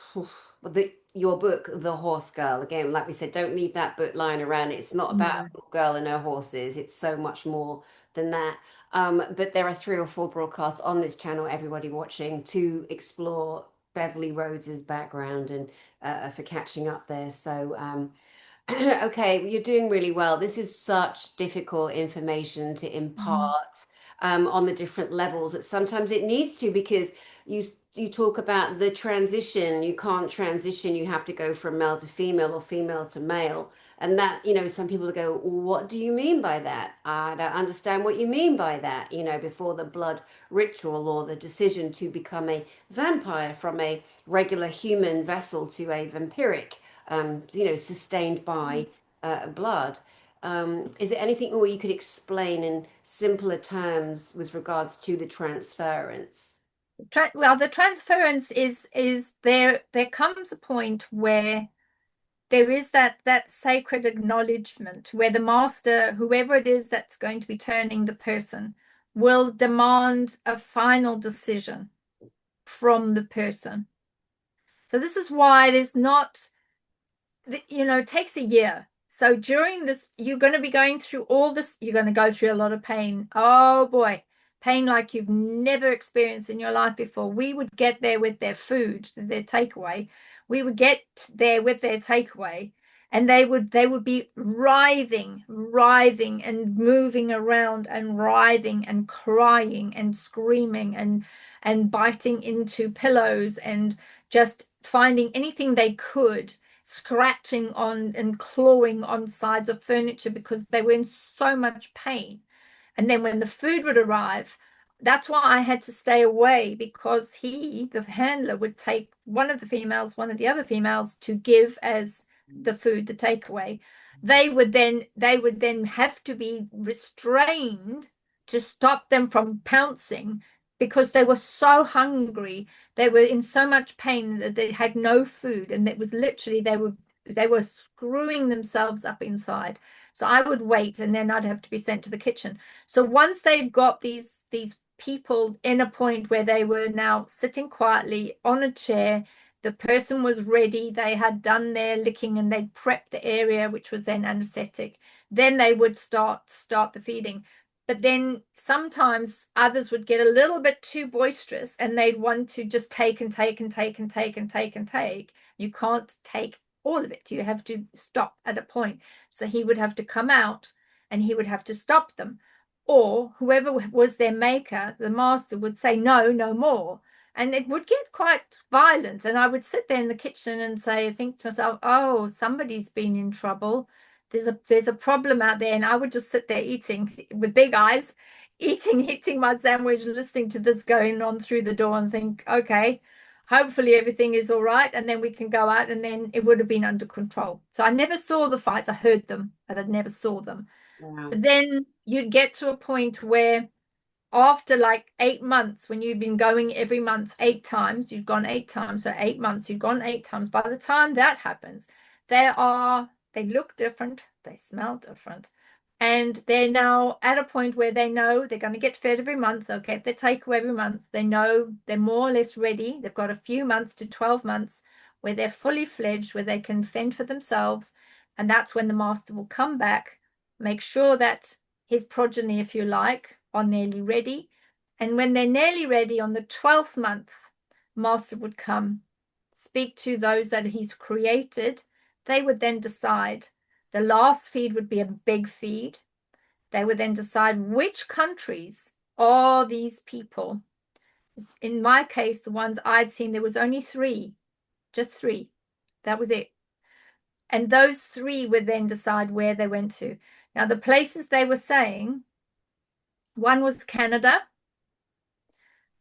your book, The Horse Girl. Again, like we said, don't leave that book lying around. It's not about No. a girl and her horses. It's so much more than that. But there are 3 or 4 broadcasts on this channel, everybody watching, to explore Beverly Rhodes's background and for catching up there. So okay, you're doing really well. This is such difficult information to Mhm. impart on the different levels that sometimes it needs to, because you you talk about the transition. You can't transition. You have to go from male to female or female to male. And that, some people go, what do you mean by that? I don't understand what you mean by that. Before the blood ritual or the decision to become a vampire from a regular human vessel to a vampiric sustained by blood. Is there anything more you could explain in simpler terms with regards to the transference? Well, the transference is there. There comes a point where there is that sacred acknowledgement where the master, whoever it is that's going to be turning the person, will demand a final decision from the person. So this is why it is not, it takes a year. So during this, you're going to be going through all this, you're going to go through a lot of pain. Oh boy, pain like you've never experienced in your life before. We would get there with their food, their takeaway. We would get there with their takeaway, and they would be writhing and moving around and writhing and crying and screaming and biting into pillows and just finding anything they could, scratching on and clawing on sides of furniture because they were in so much pain. And then when the food would arrive, that's why I had to stay away, because the handler, would take one of the females, one of the other females, to give as the food, the takeaway. They would then have to be restrained to stop them from pouncing because they were so hungry. They were in so much pain that they had no food, and it was literally they were screwing themselves up inside. So I would wait, and then I'd have to be sent to the kitchen. So once they got these people in a point where they were now sitting quietly on a chair, the person was ready, they had done their licking and they'd prepped the area, which was then anesthetic. Then they would start the feeding. But then sometimes others would get a little bit too boisterous and they'd want to just take and take and take and take and take and take. You can't take all of it. You have to stop at a point. So he would have to come out and he would have to stop them. Or whoever was their maker, the master would say, no, no more. And it would get quite violent. And I would sit there in the kitchen and say, I think to myself, oh, somebody's been in trouble. There's a problem out there. And I would just sit there eating with big eyes, eating my sandwich, listening to this going on through the door and think, okay, hopefully everything is all right. And then we can go out, and then it would have been under control. So I never saw the fights. I heard them, but I never saw them. Wow. But then you'd get to a point where after like 8 months, when you'd been going every month 8 times, you'd gone 8 times, so 8 months, you'd gone 8 times. By the time that happens, they look different, they smell different, and they're now at a point where they know they're going to get fed every month, they'll get their takeaway every month, they know they're more or less ready, they've got a few months to 12 months where they're fully fledged, where they can fend for themselves, and that's when the master will come back, make sure that his progeny, if you like, are nearly ready. And when they're nearly ready on the 12th month, master would come, speak to those that he's created. They would then decide. The last feed would be a big feed. They would then decide which countries are these people. In my case, the ones I'd seen, there was only three, just three. That was it. And those three would then decide where they went to. Now, the places they were saying, one was Canada,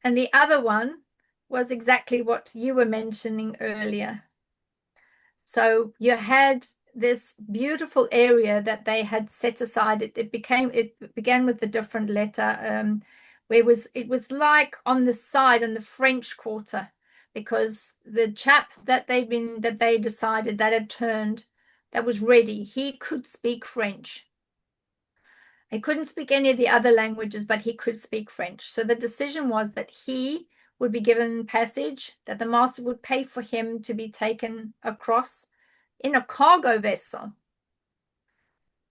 and the other one was exactly what you were mentioning earlier. So you had this beautiful area that they had set aside. It began with a different letter, where it was like on the side on the French Quarter, because the chap that they decided that had turned, that was ready, he could speak French. He couldn't speak any of the other languages, but he could speak French. So the decision was that he would be given passage, that the master would pay for him to be taken across in a cargo vessel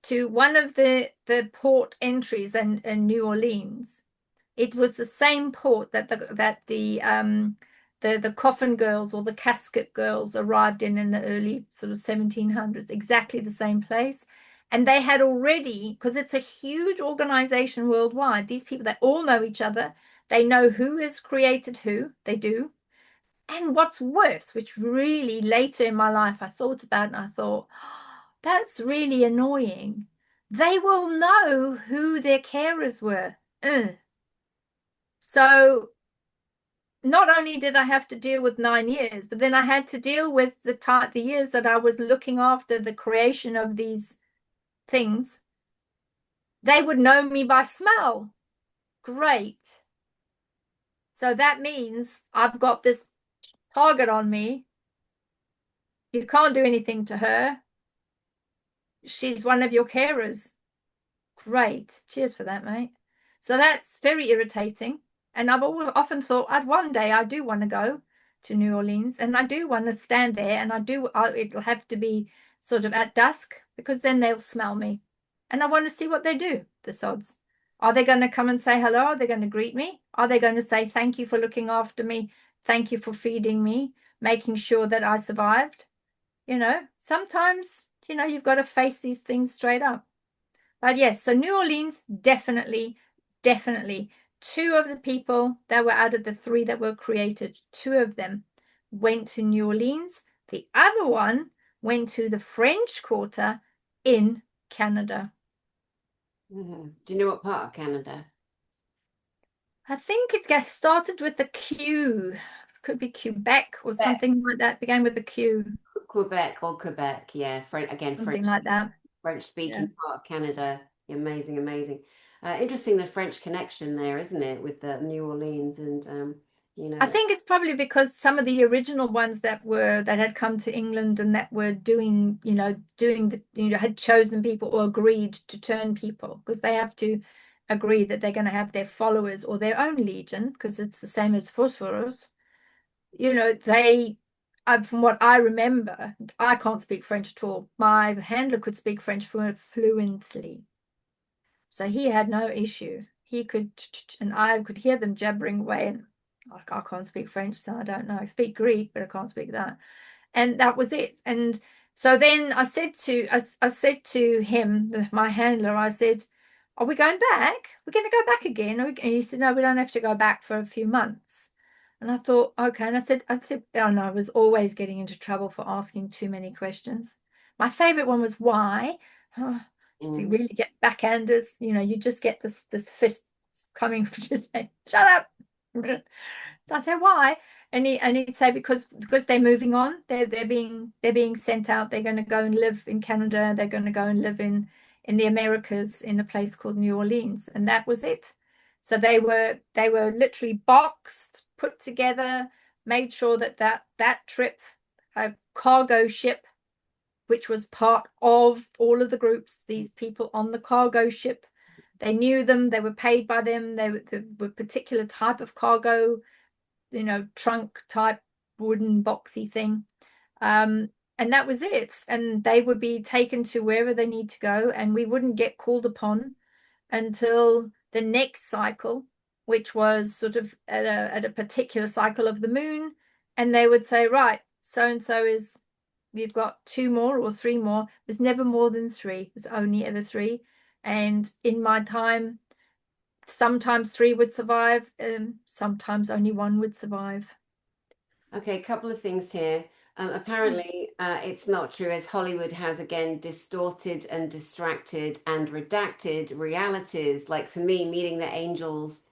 to one of the port entries in New Orleans. It was the same port that the coffin girls or the casket girls arrived in the early sort of 1700s, exactly the same place. And they had already, because it's a huge organization worldwide, these people, they all know each other. They know who has created who, they do. And what's worse, which really later in my life I thought about and I thought, oh, that's really annoying. They will know who their carers were. Ugh. So not only did I have to deal with 9 years, but then I had to deal with the years that I was looking after the creation of these things. They would know me by smell. Great. So that means I've got this target on me. You can't do anything to her. She's one of your carers. Great. Cheers for that, mate. So that's very irritating. And I've often thought one day I do want to go to New Orleans, and I do want to stand there, and it'll have to be sort of at dusk, because then they'll smell me. And I want to see what they do, the sods. Are they going to come and say hello? Are they going to greet me? Are they going to say thank you for looking after me? Thank you for feeding me, making sure that I survived? Sometimes, you've got to face these things straight up. But yes, so New Orleans, definitely, definitely. Two of the people that were out of the three that were created, two of them went to New Orleans. The other one went to the French Quarter in Canada. Do you know what part of Canada? I think it started with a Q. Could be Quebec or Quebec. something like that. Began with a Q. Quebec, yeah. Something like that. French Yeah. speaking part of Canada. Amazing, amazing. Interesting, the French connection there, isn't it, with the New Orleans and I think it's probably because some of the original ones that had come to England and that were doing had chosen people or agreed to turn people, because they have to agree that they're going to have their followers or their own legion, because it's the same as phosphorus. From what I remember, I can't speak French at all. My handler could speak French fluently. So he had no issue. He could, and I could hear them jabbering away. And I can't speak French, so I don't know. I speak Greek, but I can't speak that. And that was it. And so then I said to him, my handler, I said, "Are we going back? We're going to go back again?" And he said, "No, we don't have to go back for a few months." And I thought, okay. And oh no, I was always getting into trouble for asking too many questions. My favorite one was why. Oh, you Mm. really get backhanders. You just get this fist coming from just saying, "Shut up." So I said, "Why?" And he'd say, because they're moving on. They're being sent out. They're going to go and live in Canada. They're going to go and live in the Americas in a place called New Orleans. And that was it. So they were literally boxed, put together, made sure that trip, a cargo ship, which was part of all of the groups, these people on the cargo ship, they knew them, they were paid by them, they were a particular type of cargo, trunk type wooden boxy thing. And that was it. And they would be taken to wherever they need to go, and we wouldn't get called upon until the next cycle, which was sort of at a particular cycle of the moon. And they would say, right, so and so is, we've got two more or three more. It was never more than three. It was only ever three. And in my time, sometimes three would survive, and sometimes only one would survive. Okay, a couple of things here. Apparently, it's not true, as Hollywood has again distorted and distracted and redacted realities. Like for me, meeting the angels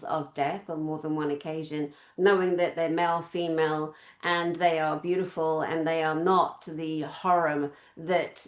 of death on more than one occasion, knowing that they're male, female, and they are beautiful, and they are not the horror that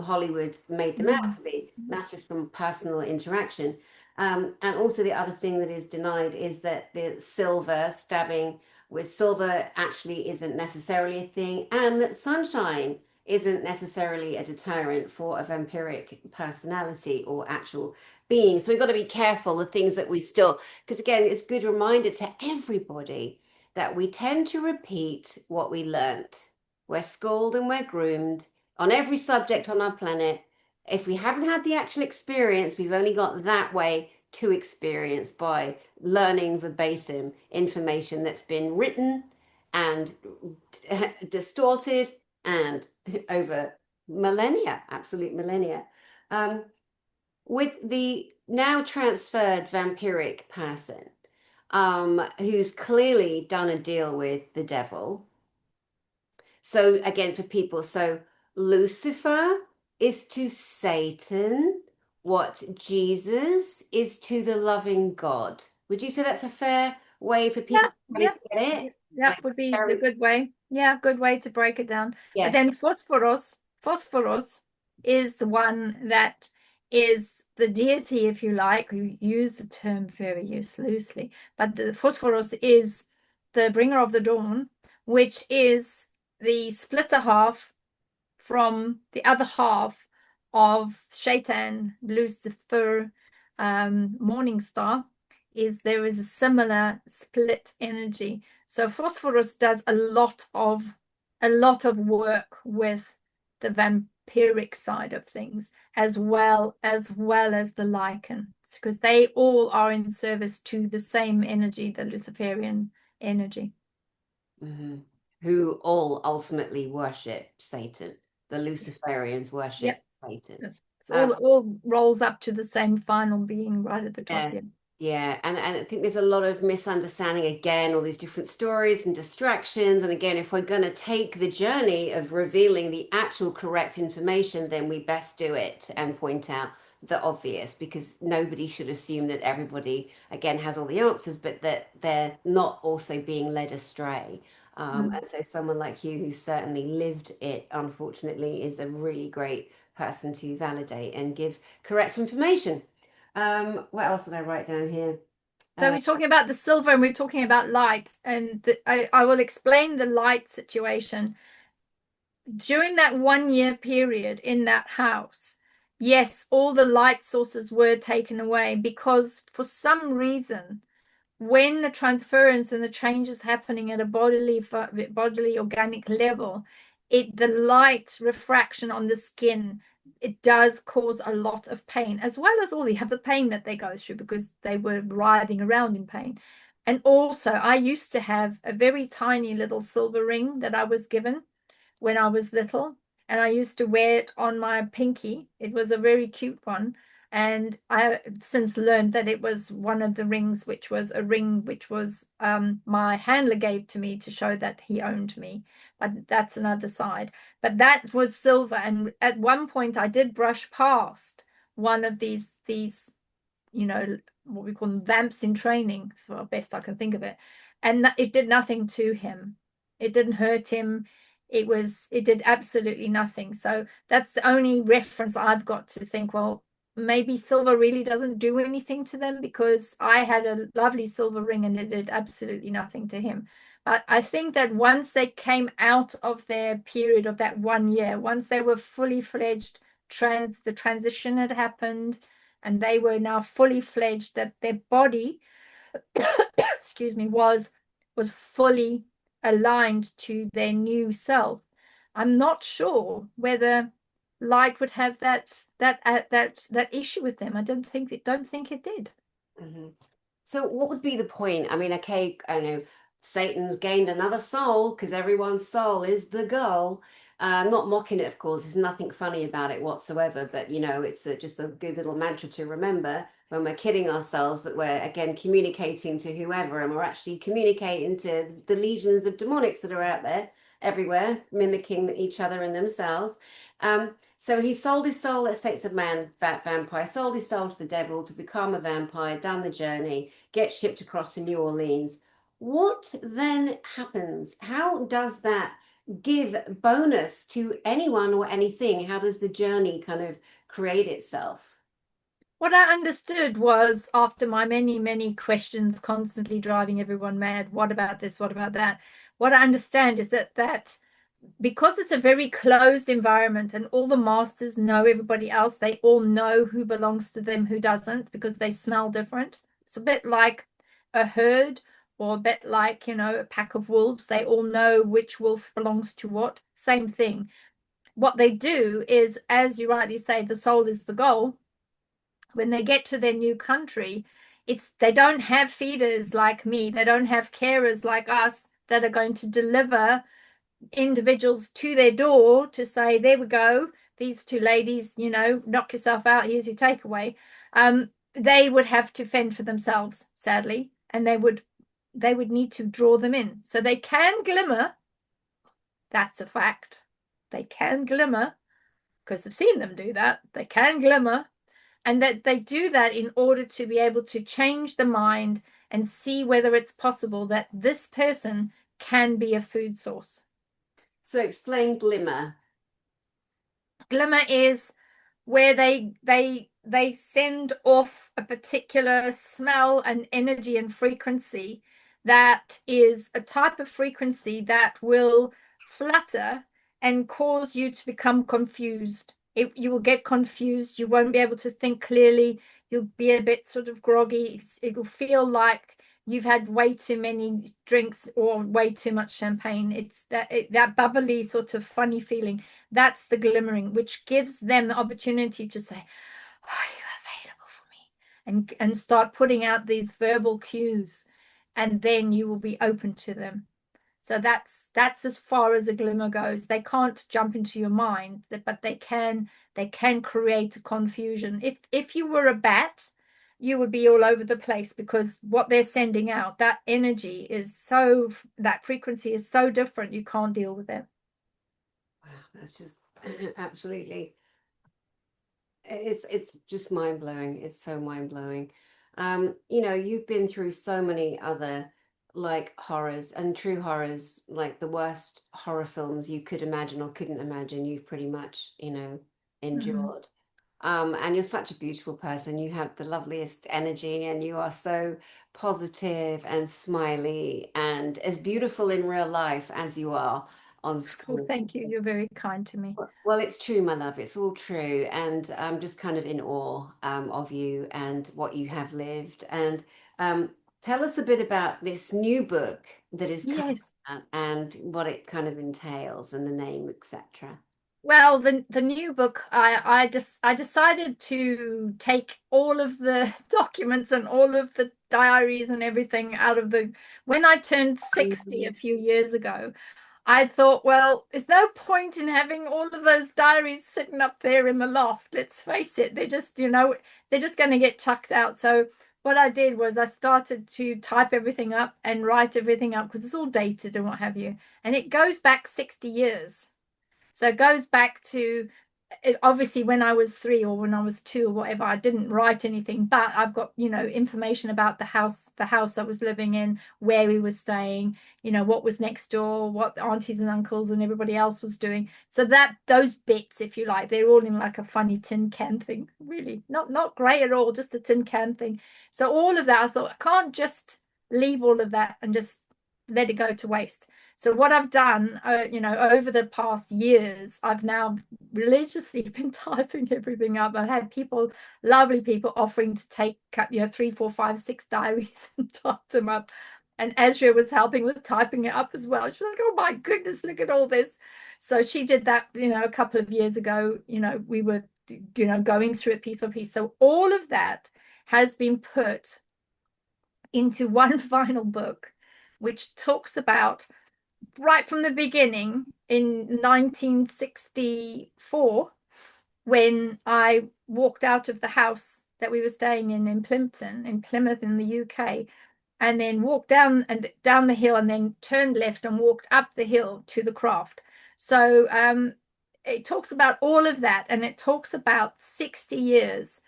Hollywood made them out Mm. to be. That's just from personal interaction. And also, the other thing that is denied is that the silver stabbing with silver actually isn't necessarily a thing, and that sunshine isn't necessarily a deterrent for a vampiric personality or actual being. So we've got to be careful the things that we still, because again, it's a good reminder to everybody that we tend to repeat what we learnt. We're schooled and we're groomed on every subject on our planet. If we haven't had the actual experience, we've only got that way to experience by learning verbatim information that's been written and distorted and over millennia, absolute millennia. Um, with the now transferred vampiric person, who's clearly done a deal with the devil. So again, for people, so Lucifer is to Satan what Jesus is to the loving God. Would you say that's a fair way for Yeah, people to kind yeah, of get it? that Like would be a very, good way. Yeah, good way to break it down. But yes. then phosphorus is the one that is the deity, if you like. We use the term very loosely, but the phosphorus is the bringer of the dawn, which is the splitter half from the other half of Shaitan, Lucifer, morning star. There is a similar split energy. So phosphorus does a lot of work with the vampiric side of things, as well as the lichen, because they all are in service to the same energy, the Luciferian energy. Mhm. Who all ultimately worship Satan. The Luciferians worship Yep. Satan. It's all rolls up to the same final being right at the top. Yeah. Yeah. Yeah, and I think there's a lot of misunderstanding again, all these different stories and distractions. And again, if we're going to take the journey of revealing the actual correct information, then we best do it and point out the obvious, because nobody should assume that everybody, again, has all the answers, but that they're not also being led astray. Mm. And so someone like you who certainly lived it, unfortunately, is a really great person to validate and give correct information. What else did I write down here? So Uh, we're talking about the silver and we're talking about light, and I will explain the light situation. During that 1 year period in that house, yes, all the light sources were taken away because for some reason, when the transference and the changes happening at a bodily organic level, the light refraction on the skin it does cause a lot of pain, as well as all the other pain that they go through because they were writhing around in pain. And also, I used to have a very tiny little silver ring that I was given when I was little, and I used to wear it on my pinky. It was a very cute one. And I since learned that it was one of the rings, which was a ring which was my handler gave to me to show that he owned me. But that's another side. But that was silver. And at one point I did brush past one of these what we call them vamps in training, so best I can think of it. And it did nothing to him. It didn't hurt him. It did absolutely nothing. So that's the only reference I've got to think, well, maybe silver really doesn't do anything to them, because I had a lovely silver ring and it did absolutely nothing to him. But I think that once they came out of their period of that 1 year, once they were fully fledged, the transition had happened, and they were now fully fledged, that their body excuse me, was fully aligned to their new self. I'm not sure whether light would have that issue with them. I don't think it did. Mhm. So what would be the point? I mean, okay, I know Satan's gained another soul because everyone's soul is the goal. I'm not mocking it, of course. There's nothing funny about it whatsoever. But it's just a good little mantra to remember when we're kidding ourselves that we're again communicating to whoever, and we're actually communicating to the legions of demonics that are out there everywhere, mimicking each other and themselves. So he sold his soul, let's say it's a man, fat vampire, sold his soul to the devil to become a vampire, done the journey, get shipped across to New Orleans. What then happens? How does that give bonus to anyone or anything? How does the journey kind of create itself? What I understood was, after my many, many questions constantly driving everyone mad, what about this? What about that? What I understand is that because it's a very closed environment and all the masters know everybody else, they all know who belongs to them, who doesn't, because they smell different. It's a bit like a herd, or a bit like, a pack of wolves. They all know which wolf belongs to what. Same thing. What they do is, as you rightly say, the soul is the goal. When they get to their new country, they don't have feeders like me. They don't have carers like us that are going to deliver individuals to their door to say, there we go, these two ladies, knock yourself out, here's your takeaway. They would have to fend for themselves, sadly, and they would need to draw them in. So they can glimmer, that's a fact. They can glimmer, because I've seen them do that. They can glimmer, and that they do that in order to be able to change the mind and see whether it's possible that this person can be a food source. So explain glimmer. Glimmer is where they send off a particular smell and energy and frequency that is a type of frequency that will flutter and cause you to become confused. You will get confused. You won't be able to think clearly. You'll be a bit sort of groggy. It'll feel like you've had way too many drinks or way too much champagne. It's that bubbly sort of funny feeling. That's the glimmering, which gives them the opportunity to say, "Are you available for me?" and start putting out these verbal cues, and then you will be open to them. So that's as far as a glimmer goes. They can't jump into your mind, but they can create a confusion. If you were a bat, you would be all over the place, because what they're sending out, that energy is so, that frequency is so different, you can't deal with it. Wow, that's just absolutely, it's just mind blowing. It's so mind blowing. You've been through so many other like horrors and true horrors, like the worst horror films you could imagine or couldn't imagine. You've pretty much, Mhm. endured. And you're such a beautiful person. You have the loveliest energy, and you are so positive and smiley and as beautiful in real life as you are on Oh, screen. thank you. You're very kind to me. Well, it's true, my love. It's all true. And I'm just kind of in awe of you and what you have lived. And tell us a bit about this new book that is coming Yes. out and what it kind of entails and the name, etc. Well, the new book, I decided to take all of the documents and all of the diaries and everything out of the when I turned 60 a few years ago. I thought, well, there's no point in having all of those diaries sitting up there in the loft. Let's face it, they're just, they're just going to get chucked out. So what I did was I started to type everything up and write everything up because it's all dated and what have you. And it goes back 60 years. So it goes back to obviously when I was 3 or when I was 2 or whatever, I didn't write anything, but I've got, information about the house I was living in, where we were staying, what was next door, what the aunties and uncles and everybody else was doing. So that those bits, if you like, they're all in like a funny tin can thing, really. Not great at all, just a tin can thing. So all of that, I thought I can't just leave all of that and just let it go to waste. So what I've done, over the past years, I've now religiously been typing everything up. I've had people, lovely people, offering to take, 3, 4, 5, 6 diaries and type them up. And Azria was helping with typing it up as well. She was like, "Oh my goodness, look at all this!" So she did that, a couple of years ago. We were, going through it piece by piece. So all of that has been put into one final book, which talks about right from the beginning in 1964 when I walked out of the house that we were staying in Plimpton, in Plymouth in the UK, and then walked down the hill and then turned left and walked up the hill to the craft. So it talks about all of that, and it talks about 60 years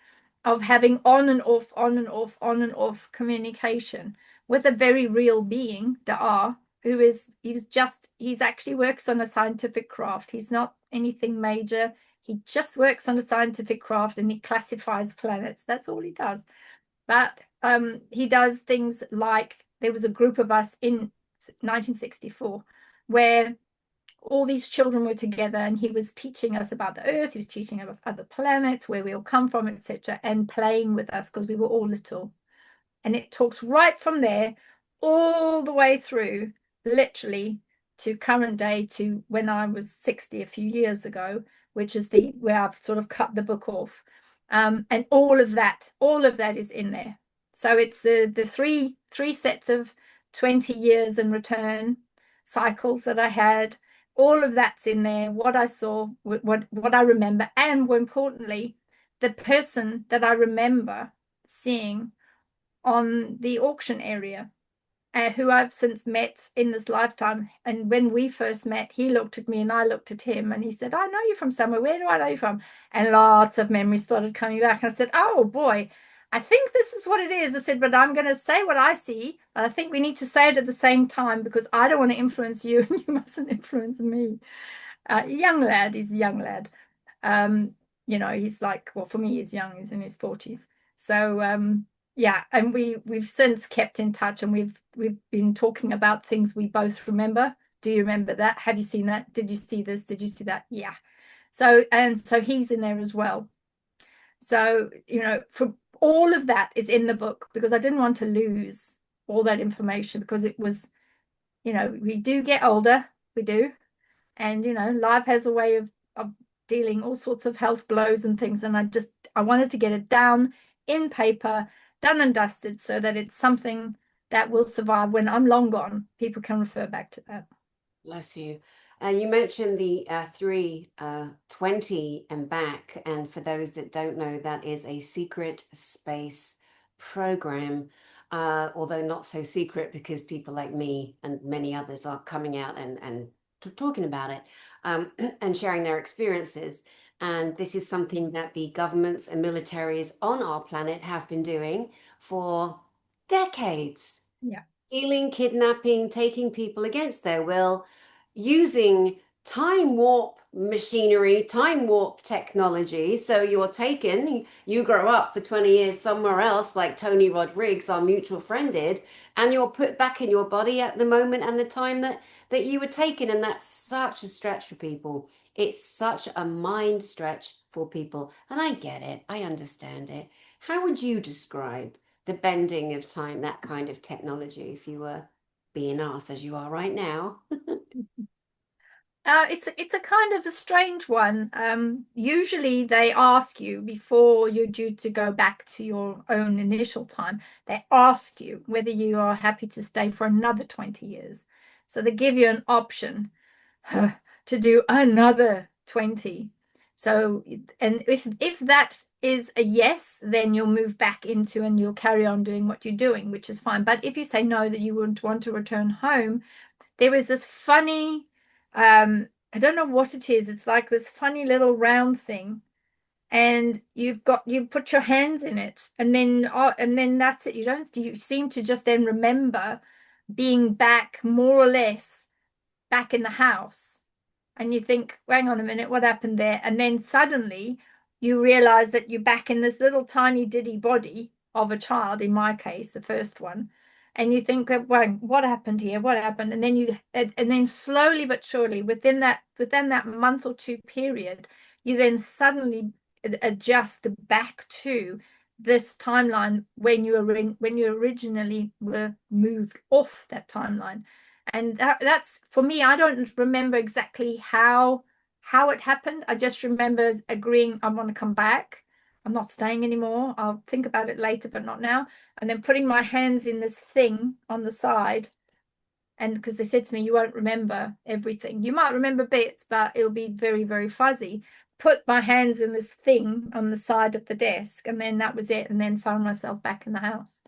of having on and off, on and off, on and off communication with a very real being, Da'ar, who is he's actually works on a scientific craft. He's not anything major. He just works on a scientific craft and he classifies planets. That's all he does. But he does things like there was a group of us in 1964 where all these children were together and he was teaching us about the earth, he was teaching us other planets, where we all come from, etc., and playing with us because we were all little. And it talks right from there all the way through, literally, to current day, to when I was 60 a few years ago, which is the where I've sort of cut the book off. And all of that is in there. So it's the three sets of 20 years in return cycles that I had. All of that's in there. What I saw, what I remember, and more importantly, the person that I remember seeing on the auction area, who I've since met in this lifetime. And when we first met, he looked at me and I looked at him and he said, "I know you from somewhere. Where do I know you from?" And lots of memories started coming back. And I said, "Oh boy, I think this is what it is." I said, "But I'm going to say what I see. But I think we need to say it at the same time because I don't want to influence you and you mustn't influence me." Young lad, he's a young lad. Um, he's like, well, for me, he's young, he's in his 40s. So yeah, and we've since kept in touch and we've been talking about things we both remember. Do you remember that? Have you seen that? Did you see this? Did you see that? Yeah. So he's in there as well. So, for all of that is in the book because I didn't want to lose all that information because it was, we do get older, we do. And life has a way of dealing all sorts of health blows and things, and I wanted to get it down in paper, done and dusted, so that it's something that will survive when I'm long gone. People can refer back to that. Bless you. You mentioned the 320 and back. And for those that don't know, that is a secret space program, although not so secret because people like me and many others are coming out and talking about it, and sharing their experiences. And this is something that the governments and militaries on our planet have been doing for decades, Yeah. stealing, kidnapping, taking people against their will, using time warp machinery, time warp technology. So you're taken, you grow up for 20 years somewhere else, like Tony Rodriguez, our mutual friend did, and you're put back in your body at the moment and the time that you were taken. And that's such a stretch for people. It's such a mind stretch for people. And I get it. I understand it. How would you describe the bending of time, that kind of technology, if you were being asked as you are right now? It's a kind of a strange one. Usually they ask you before you're due to go back to your own initial time, they ask you whether you are happy to stay for another 20 years. So they give you an option to do another 20. So, and if that is a yes, then you'll move back into and you'll carry on doing what you're doing, which is fine. But if you say no, that you wouldn't want to return home, there is this funny, I don't know what it is. It's like this funny little round thing, and you put your hands in it, and then that's it. You seem to just then remember being back more or less back in the house, and you think, hang on a minute, what happened there? And then suddenly you realize that you're back in this little tiny ditty body of a child, in my case, the first one. And you think, well, what happened here? What happened? And then slowly but surely, within that month or two period, you then suddenly adjust back to this timeline when you originally were moved off that timeline. And that's for me. I don't remember exactly how it happened. I just remember agreeing I want to come back. I'm not staying anymore. I'll think about it later, but not now. And then putting my hands in this thing on the side. And because they said to me, you won't remember everything. You might remember bits, but it'll be very, very fuzzy. Put my hands in this thing on the side of the desk, and then that was it. And then found myself back in the house.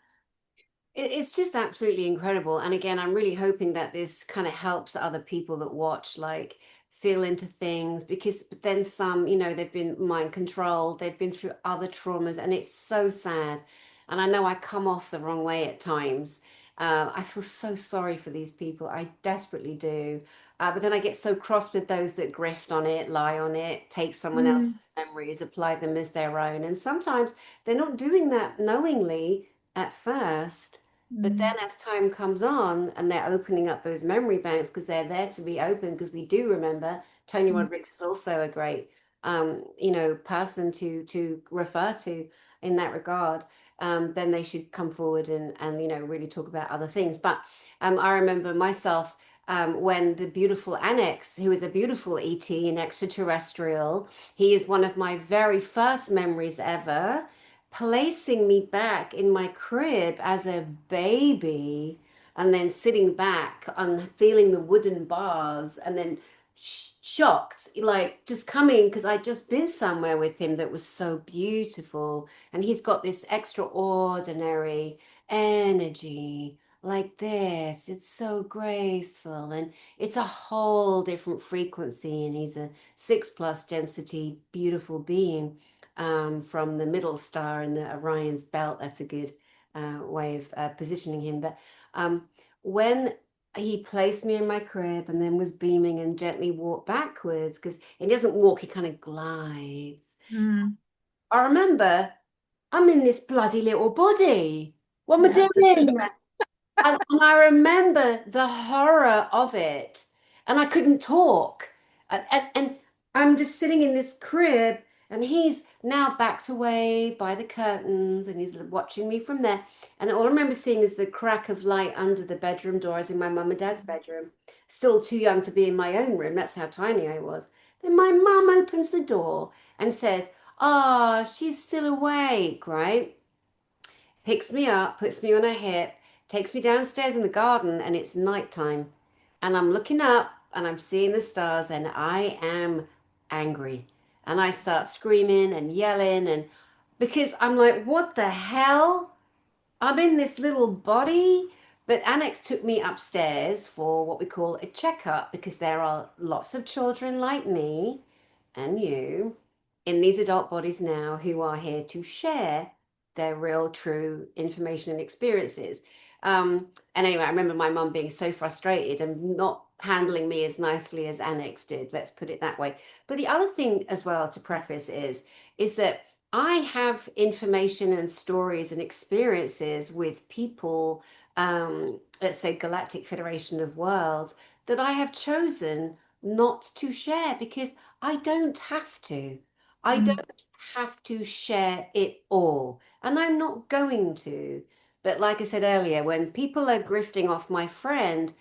It's just absolutely incredible. And again, I'm really hoping that this kind of helps other people that watch, like feel into things because then some, they've been mind controlled, they've been through other traumas, and it's so sad. And I know I come off the wrong way at times. I feel so sorry for these people. I desperately do. But then I get so cross with those that grift on it, lie on it, take someone Mm, else's memories, apply them as their own. And sometimes they're not doing that knowingly at first. But then mm, as time comes on and they're opening up those memory banks because they're there to be open because we do remember Tony mm, Rodriguez is also a great person to refer to in that regard. Then they should come forward and really talk about other things. But I remember myself when the beautiful Annex, who is a beautiful ET, an extraterrestrial, he is one of my very first memories ever placing me back in my crib as a baby and then sitting back and feeling the wooden bars and then shocked, like just coming because I'd just been somewhere with him that was so beautiful. And he's got this extraordinary energy like this. It's so graceful and it's a whole different frequency. And he's a 6+ density, beautiful being from the middle star in the Orion's belt. That's a good way of positioning him. But when he placed me in my crib and then was beaming and gently walked backwards, because he doesn't walk, he kind of glides. mm. I remember I'm in this bloody little body. What am I That's a doing? joke. And I remember the horror of it, and I couldn't talk. And I'm just sitting in this crib, and he's now backed away by the curtains, and he's watching me from there. And all I remember seeing is the crack of light under the bedroom door. I was in my mum and dad's bedroom, still too young to be in my own room. That's how tiny I was. Then my mum opens the door and says, "Ah, she's still awake, right?" Picks me up, puts me on her hip, takes me downstairs in the garden, and it's nighttime. And I'm looking up and I'm seeing the stars, and I am angry. And I start screaming and yelling, and because I'm like, what the hell? I'm in this little body. But Annex took me upstairs for what we call a checkup because there are lots of children like me and you in these adult bodies now who are here to share their real, true information and experiences. And anyway, I remember my mum being so frustrated and not handling me as nicely as Annex did, let's put it that way. But the other thing as well to preface is that I have information and stories and experiences with people, let's say Galactic Federation of Worlds, that I have chosen not to share because I don't have to. I Mm, don't have to share it all, and I'm not going to. But like I said earlier, when people are grifting off my friend,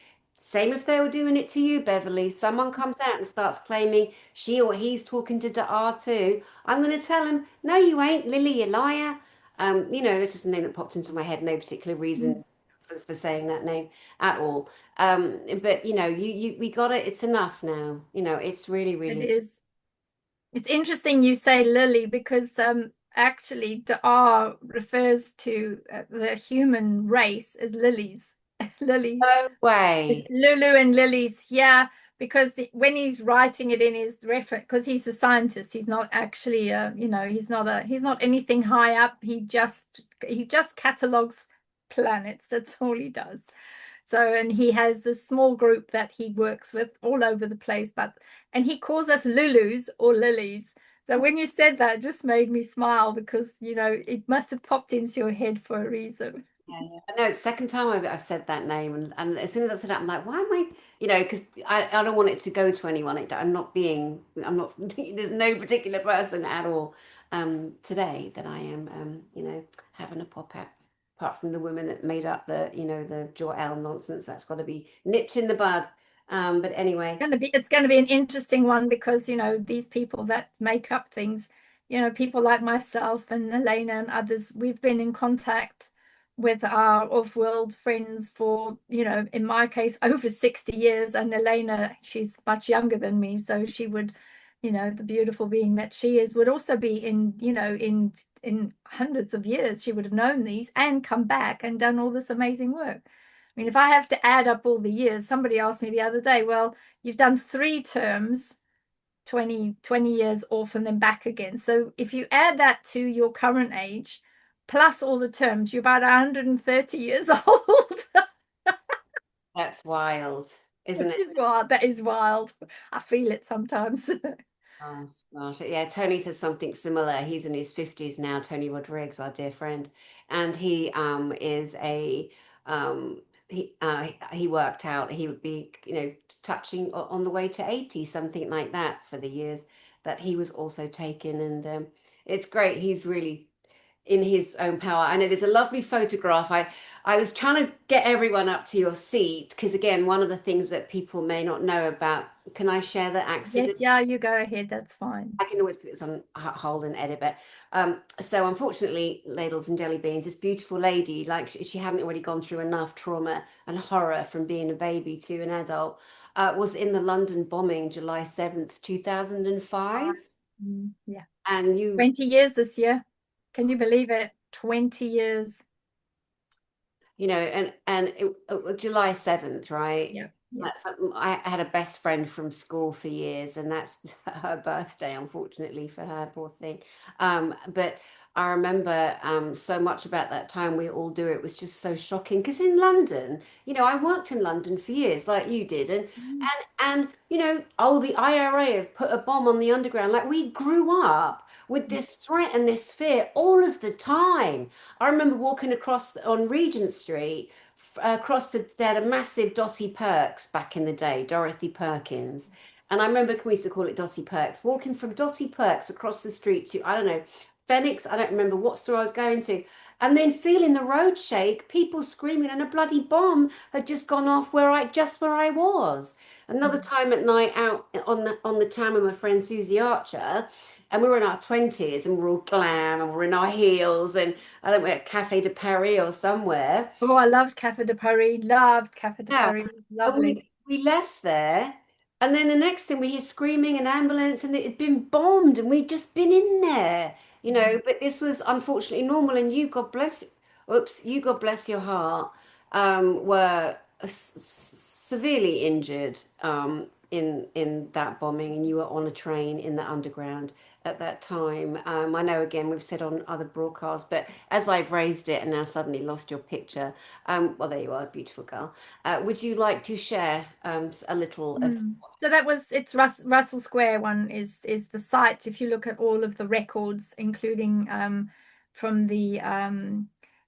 Same if they were doing it to you, Beverly. Someone comes out and starts claiming she or he's talking to Da'ar too. I'm going to tell him, no, you ain't, Lily, you liar. It's just a name that popped into my head. No particular reason for saying that name at all. But we got it. It's enough now. It's really, It really. is. It's interesting you say lily because actually the R refers to the human race as lilies. Lily No is way. Lulu and lilies. Yeah, because when he's writing it in his reference, because he's a scientist, he's not actually he's not anything high up. He just catalogs planets. That's all he does. So, and he has this small group that he works with all over the place, and he calls us Lulus or lilies. So when you said that, it just made me smile because, it must have popped into your head for a reason. Yeah, yeah. I know it's the second time I've said that name, and as soon as I said it, I'm like, why am I, because I don't want it to go to anyone. I'm not, there's no particular person at all today that I am, having a pop at, apart from the women that made up the Jor-El nonsense. That's got to be nipped in the bud. But anyway. It's going to be an interesting one because, these people that make up things, people like myself and Elena and others, we've been in contact with our off-world friends for, in my case, over 60 years. And Elena, she's much younger than me, so she would, the beautiful being that she is, would also be in hundreds of years. She would have known these and come back and done all this amazing work. I mean, if I have to add up all the years, somebody asked me the other day, well, you've done 3 terms, 20 years off and then back again. So if you add that to your current age, plus all the terms, you're about 130 years old. That's wild, isn't Which it? is wild. That is wild. I feel it sometimes. Gosh, gosh. Yeah, Tony says something similar. He's in his 50s now, Tony Rodriguez, our dear friend. And he is a he worked out he would be, touching on the way to 80, something like that for the years that he was also taken. And it's great. He's really in his own power. And it is a lovely photograph. I was trying to get everyone up to your seat because again, one of the things that people may not know about, can I share the accident? Yes, yeah, you go ahead. That's fine. I can always put this on hold and edit, but so unfortunately, ladles and jelly beans, this beautiful lady, like she hadn't already gone through enough trauma and horror from being a baby to an adult, was in the London bombing, July 7th, 2005. Yeah. And you 20 years this year. Can you believe it? 20 years. July 7th, right? Yeah. Yeah. That's I had a best friend from school for years, and that's her birthday, unfortunately for her, poor thing. But I remember so much about that time we all do. It was just so shocking because in London, I worked in London for years, like you did, Mm. oh, the IRA have put a bomb on the underground. Like we grew up with this threat and this fear all of the time. I remember walking across on Regent Street, they had a massive Dottie Perks back in the day, Dorothy Perkins. And I remember we used to call it Dottie Perks, walking from Dottie Perks across the street to, I don't know, Phoenix, I don't remember what store I was going to, and then feeling the road shake, people screaming, and a bloody bomb had just gone off where I was. Another time at night out on the town with my friend Susie Archer, and we were in our 20s and we're all glam and we're in our heels, and I think we're at Cafe de Paris or somewhere. Oh, I loved Cafe de Paris. Loved Cafe de Yeah. Paris. And Lovely. we left there, and then the next thing we hear screaming and ambulance, and it had been bombed, and we'd just been in there, But this was unfortunately normal, and you, God bless your heart, were severely injured in that bombing, and you were on a train in the underground at that time. I know again we've said on other broadcasts, but as I've raised it and now suddenly lost your picture, well, there you are, beautiful girl. Would you like to share a little of? So it's Russell Square one is the site. If you look at all of the records, including from the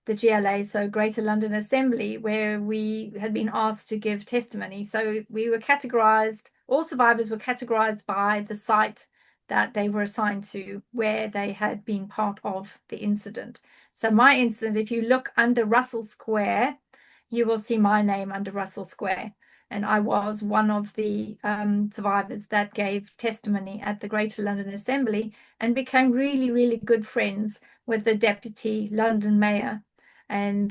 GLA, so Greater London Assembly, where we had been asked to give testimony. So we were categorized, all survivors were categorized by the site that they were assigned to, where they had been part of the incident. So my incident, if you look under Russell Square, you will see my name under Russell Square. And I was one of the survivors that gave testimony at the Greater London Assembly and became really, really good friends with the Deputy London Mayor, and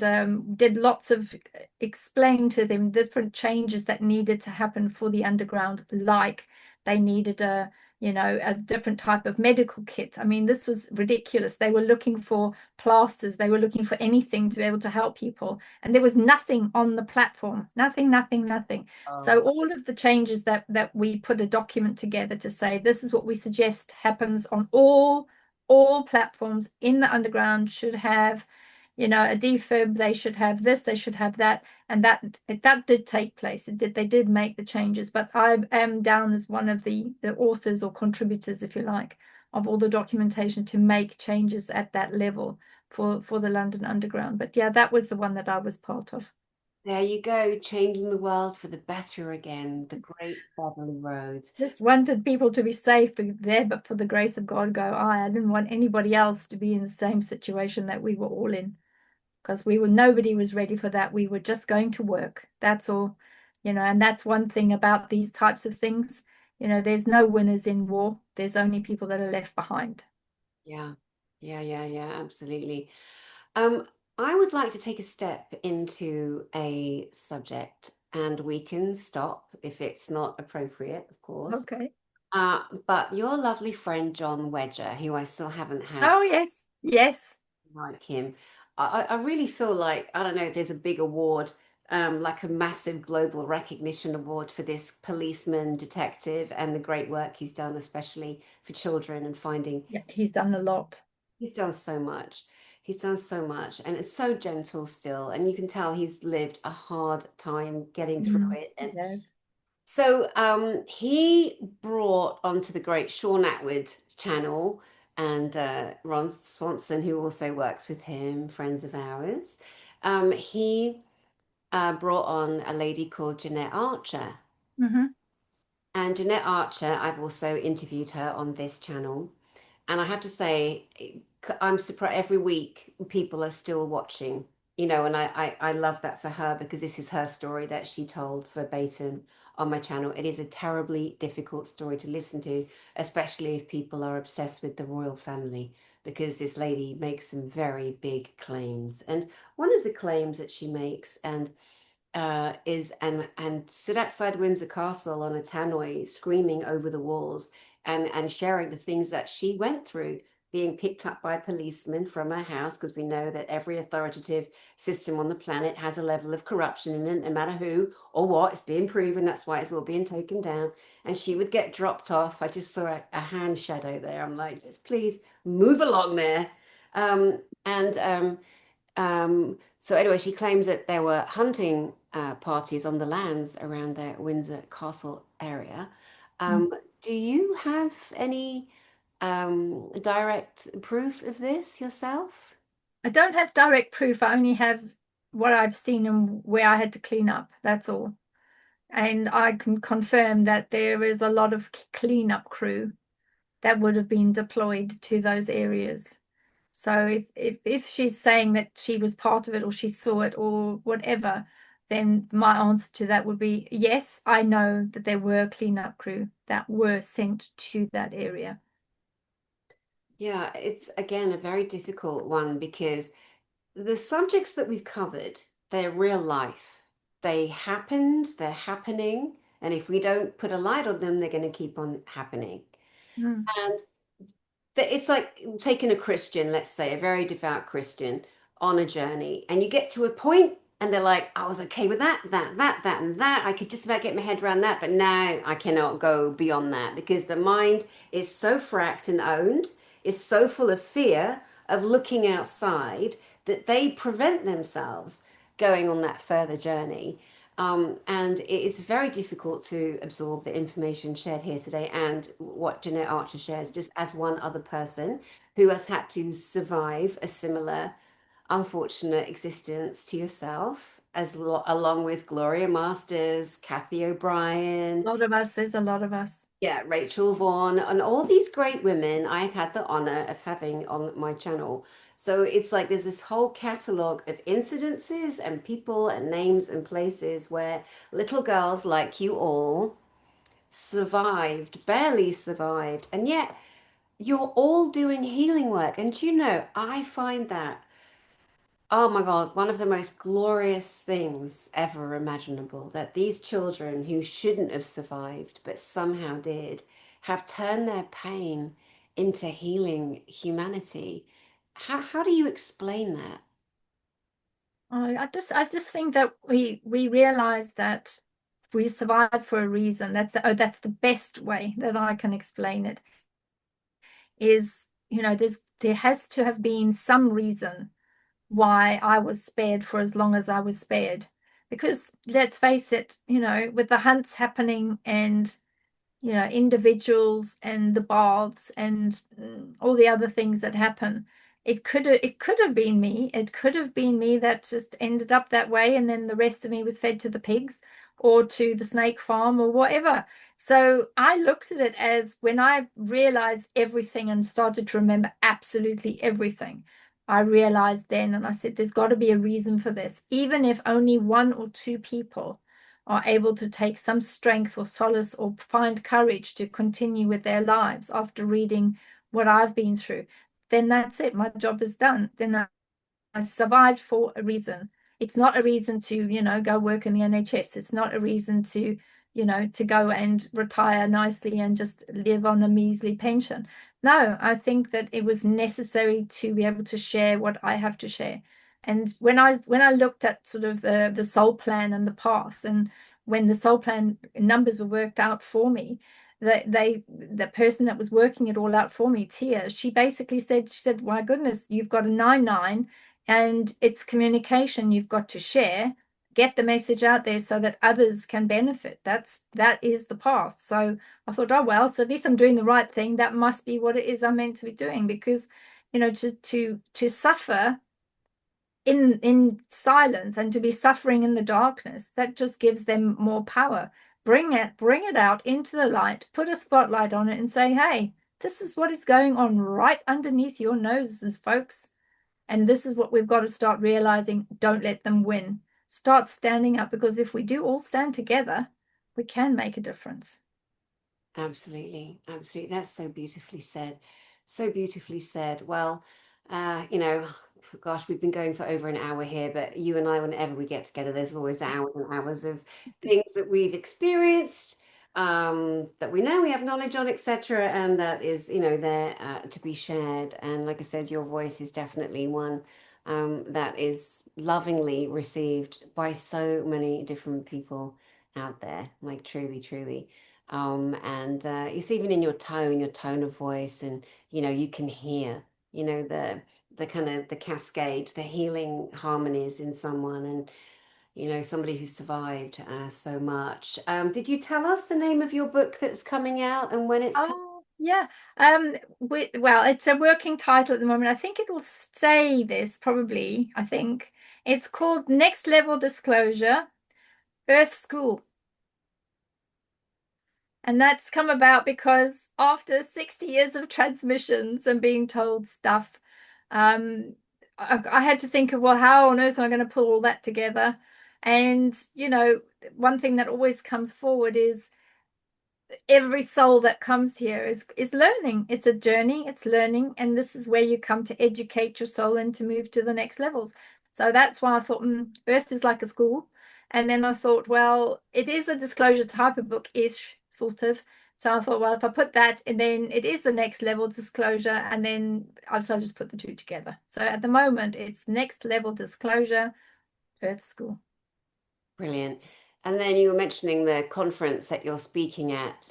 did lots of explain to them different changes that needed to happen for the underground, like they needed a different type of medical kit. I mean, this was ridiculous. They were looking for plasters, they were looking for anything to be able to help people, and there was nothing on the platform. Nothing, nothing, nothing. So Oh, all of the changes that we put a document together to say this is what we suggest happens on all platforms in the underground should have, a defib, they should have this, they should have that, and that did take place. They did make the changes, but I am down as one of the authors or contributors, if you like, of all the documentation to make changes at that level for the London Underground. But yeah, that was the one that I was part of. there you go, changing the world for the better again, the great Beverli Rhodes. Just wanted people to be safe there, but for the grace of God, I didn't want anybody else to be in the same situation that we were all in, because nobody was ready for that. We were just going to work. That's all, and that's one thing about these types of things. There's no winners in war. There's only people that are left behind. Yeah, yeah, absolutely. Um, I would like to take a step into a subject, and we can stop if it's not appropriate, of course. Okay. But your lovely friend John Wedger, who I still haven't had Oh, yes. Yes. like him, I really feel like, I don't know if there's a big award, like a massive global recognition award for this policeman detective and the great work he's done, especially for children and finding. Yeah, he's done a lot. He's done so much. He's done so much, and it's so gentle still. And you can tell he's lived a hard time getting through Mm, it. And yes. so he brought onto the great Sean Atwood channel and Ron Swanson, who also works with him, friends of ours. He brought on a lady called Jeanette Archer. Hmm. And Jeanette Archer, I've also interviewed her on this channel. And I have to say, I'm surprised every week people are still watching, and I love that for her because this is her story that she told verbatim on my channel. It is a terribly difficult story to listen to, especially if people are obsessed with the royal family, because this lady makes some very big claims. And one of the claims that she makes, is and stood outside Windsor Castle on a tannoy, screaming over the walls and sharing the things that she went through, being picked up by policemen from her house, because we know that every authoritative system on the planet has a level of corruption in it, no matter who or what. It's being proven. That's why it's all being taken down. And she would get dropped off. I just saw a hand shadow there. I'm like, just please move along there. So anyway, she claims that there were hunting parties on the lands around the Windsor Castle area. Um, do you have any direct proof of this yourself? I don't have direct proof. I only have what I've seen and where I had to clean up. That's all. And I can confirm that there is a lot of cleanup crew that would have been deployed to those areas. So if she's saying that she was part of it or she saw it or whatever, then my answer to that would be yes, I know that there were cleanup crew that were sent to that area. Yeah, it's again a very difficult one because the subjects that we've covered, they're real life. They happened, they're happening, and if we don't put a light on them, they're going to keep on happening. Mm. And it's like taking a Christian, let's say, a very devout Christian on a journey, and you get to a point and they're like, I was okay with that, and that. I could just about get my head around that, but now I cannot go beyond that because the mind is so fracked and owned, is so full of fear of looking outside that they prevent themselves going on that further journey. And it is very difficult to absorb the information shared here today and what Jeanette Archer shares, just as one other person who has had to survive a similar unfortunate existence to yourself, along with Gloria Masters, Kathy A O'Brien, lot of us, there's a lot of us. yeah, Rachel Vaughan, and all these great women I've had the honor of having on my channel. So it's like there's this whole catalogue of incidences and people and names and places where little girls like you all survived, barely survived, and yet you're all doing healing work. And you know, I find that, oh my God, one of the most glorious things ever imaginable, that these children who shouldn't have survived but somehow did have turned their pain into healing humanity. How do you explain that? I just think that we realize that we survive for a reason. That's the best way that I can explain it. Is, there has to have been some reason why I was spared for as long as I was spared. Because let's face it, with the hunts happening and individuals and the baths and all the other things that happen. It could have been me. It could have been me that just ended up that way, and then the rest of me was fed to the pigs or to the snake farm or whatever. So I looked at it as when I realized everything and started to remember absolutely everything. I realized then, and I said, there's got to be a reason for this, even if only one or two people are able to take some strength or solace or find courage to continue with their lives after reading what I've been through, then that's it. My job is done. Then I survived for a reason. It's not a reason to, go work in the NHS. It's not a reason to, to go and retire nicely and just live on a measly pension. No, I think that it was necessary to be able to share what I have to share. And when I looked at sort of the soul plan and the path, and when the soul plan numbers were worked out for me, the person that was working it all out for me, Tia, she basically said, my goodness, you've got a 9-9 and it's communication you've got to share, get the message out there so that others can benefit. That is the path. So I thought, oh well, so at least I'm doing the right thing. That must be what it is I'm meant to be doing, because to suffer in silence and to be suffering in the darkness, that just gives them more power. Bring it out into the light, put a spotlight on it and say, hey, this is what is going on right underneath your noses, folks. And this is what we've got to start realizing. Don't let them win. Start standing up, because if we do all stand together, we can make a difference. Absolutely, absolutely. That's so beautifully said. So beautifully said. Well, you know, gosh, we've been going for over an hour here, but you and I, whenever we get together, there's always hours and hours of things that we've experienced, that we know we have knowledge on, etc., and that is, there to be shared. And like I said, your voice is definitely one that is lovingly received by so many different people out there. Like truly, truly. And it's even in your tone of voice, and you can hear, the kind of the cascade, the healing harmonies in someone, and somebody who survived so much. Did you tell us the name of your book that's coming out and when it's coming? Oh, yeah. Well, it's a working title at the moment. I think it'll say this probably. I think it's called Next Level Disclosure, Earth School. And that's come about because after 60 years of transmissions and being told stuff, um, I had to think of, well, how on earth am I going to pull all that together? And, one thing that always comes forward is every soul that comes here is learning. It's a journey, it's learning, and this is where you come to educate your soul and to move to the next levels. So that's why I thought, Earth is like a school. And then I thought, well, it is a disclosure type of book-ish, sort of. So I thought, well, if I put that, and then it is the next level disclosure, and then I'll just put the two together. So at the moment, it's Next Level Disclosure, Earth School. Brilliant. And then you were mentioning the conference that you're speaking at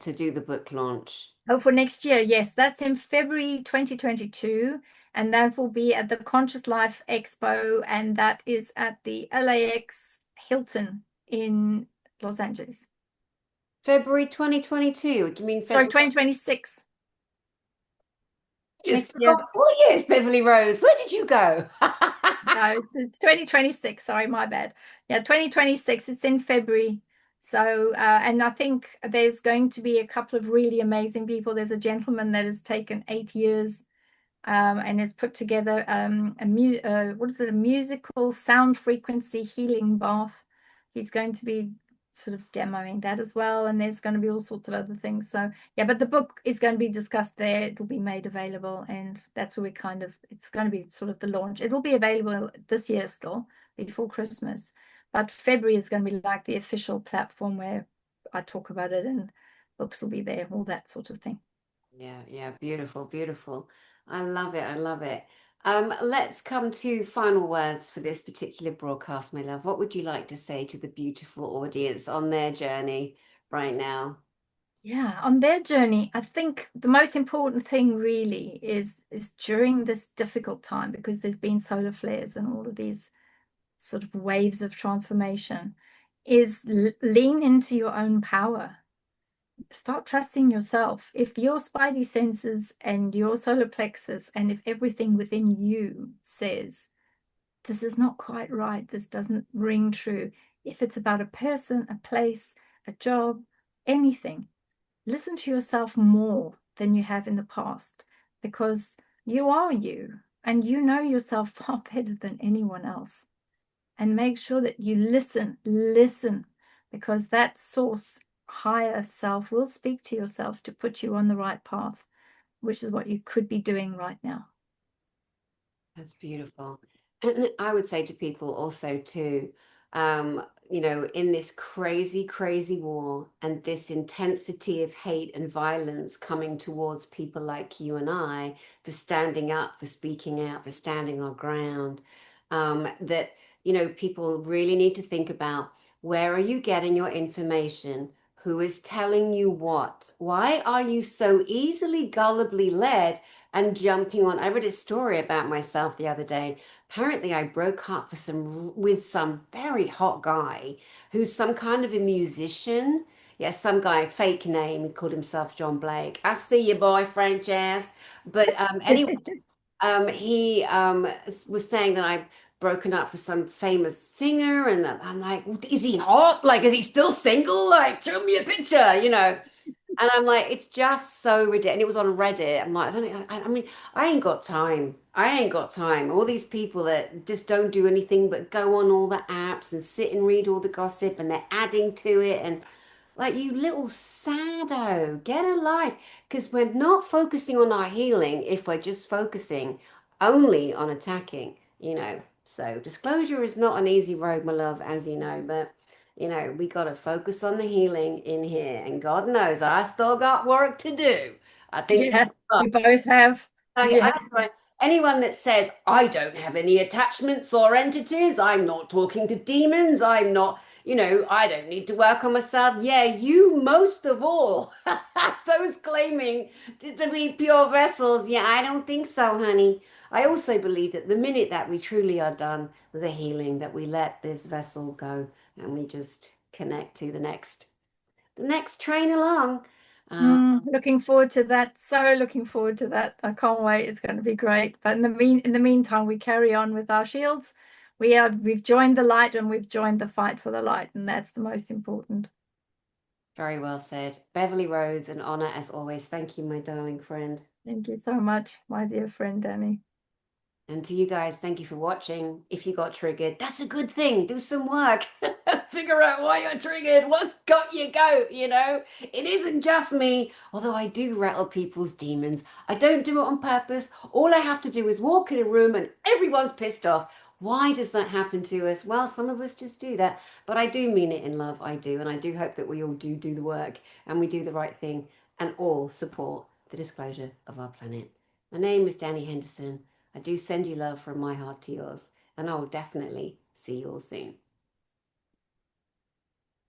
to do the book launch. Oh, for next year, yes, that's in February 2022, and that will be at the Conscious Life Expo, and that is at the LAX Hilton in Los Angeles. February 2022. Do you mean Sorry, February? 2026 Just next year. forgot 4 years, Beverly Rhodes. Where did you go? No, it's 2026. Sorry, my bad. Yeah, 2026. It's in February. So, and I think there's going to be a couple of really amazing people. There's a gentleman that has taken 8 years and has put together what is it, a musical sound frequency healing bath. He's going to be sort of demoing that as well, and there's going to be all sorts of other things. So yeah, but the book is going to be discussed there. It'll be made available, and that's where we kind of, it's going to be sort of the launch. It'll be available this year still before Christmas, but February is going to be like the official platform where I talk about it, and books will be there, all that sort of thing. Yeah, yeah, beautiful, beautiful. I love it. I love it. Let's come to final words for this particular broadcast, my love. What would you like to say to the beautiful audience on their journey right now? Yeah, on their journey, I think the most important thing really is during this difficult time, because there's been solar flares and all of these sort of waves of transformation, is lean into your own power. Start trusting yourself. If your spidey senses and your solar plexus, and if everything within you says, this is not quite right, this doesn't ring true, if it's about a person, a place, a job, anything, listen to yourself more than you have in the past, because you are you and you know yourself far better than anyone else. And make sure that you listen, because that source, higher self, will speak to yourself to put you on the right path, which is what you could be doing right now. That's beautiful. And I would say to people also too, in this crazy, crazy war and this intensity of hate and violence coming towards people like you and I for standing up, for speaking out, for standing our ground, that, people really need to think about, where are you getting your information? Who is telling you what? Why are you so easily gullibly led and jumping on? I read a story about myself the other day. Apparently, I broke up with some very hot guy who's some kind of a musician. Yeah, some guy, fake name. He called himself John Blake. I see you, boy, French ass. But anyway, he was saying that I've broken up for some famous singer, and that I'm like, is he hot? Like, is he still single? Like, show me a picture. And I'm like, it's just so ridiculous. And it was on Reddit. I'm like, I mean, I ain't got time. I ain't got time. All these people that just don't do anything but go on all the apps and sit and read all the gossip, and they're adding to it. And like, you little sado, get a life. Because we're not focusing on our healing if we're just focusing only on attacking. So disclosure is not an easy road, my love, as you know, but we got to focus on the healing in here. And God knows I still got work to do. I think Yeah, we both have. Yeah. that's right. Anyone that says, I don't have any attachments or entities, I'm not talking to demons, I'm not, I don't need to work on myself. Yeah, you most of all. Those claiming to be pure vessels. Yeah, I don't think so, honey. I also believe that the minute that we truly are done with the healing, that we let this vessel go and we just connect to the next train along. Uh, Looking forward to that. So looking forward to that. I can't wait. It's going to be great. But in the meantime, we carry on with our shields. We've joined the light, and we've joined the fight for the light, and that's the most important. Very well said. Beverly Rhodes, an honor as always. Thank you, my darling friend. Thank you so much, my dear friend Dani. And to you guys, thank you for watching. If you got triggered, that's a good thing. Do some work. Figure out why you're triggered. What's got you go? It isn't just me, although I do rattle people's demons. I don't do it on purpose. All I have to do is walk in a room and everyone's pissed off. Why does that happen to us? Well, some of us just do that, but I do mean it in love. I do. And I do hope that we all do the work and we do the right thing and all support the disclosure of our planet. My name is Dani Henderson. I do send you love from my heart to yours, and I will definitely see you all soon.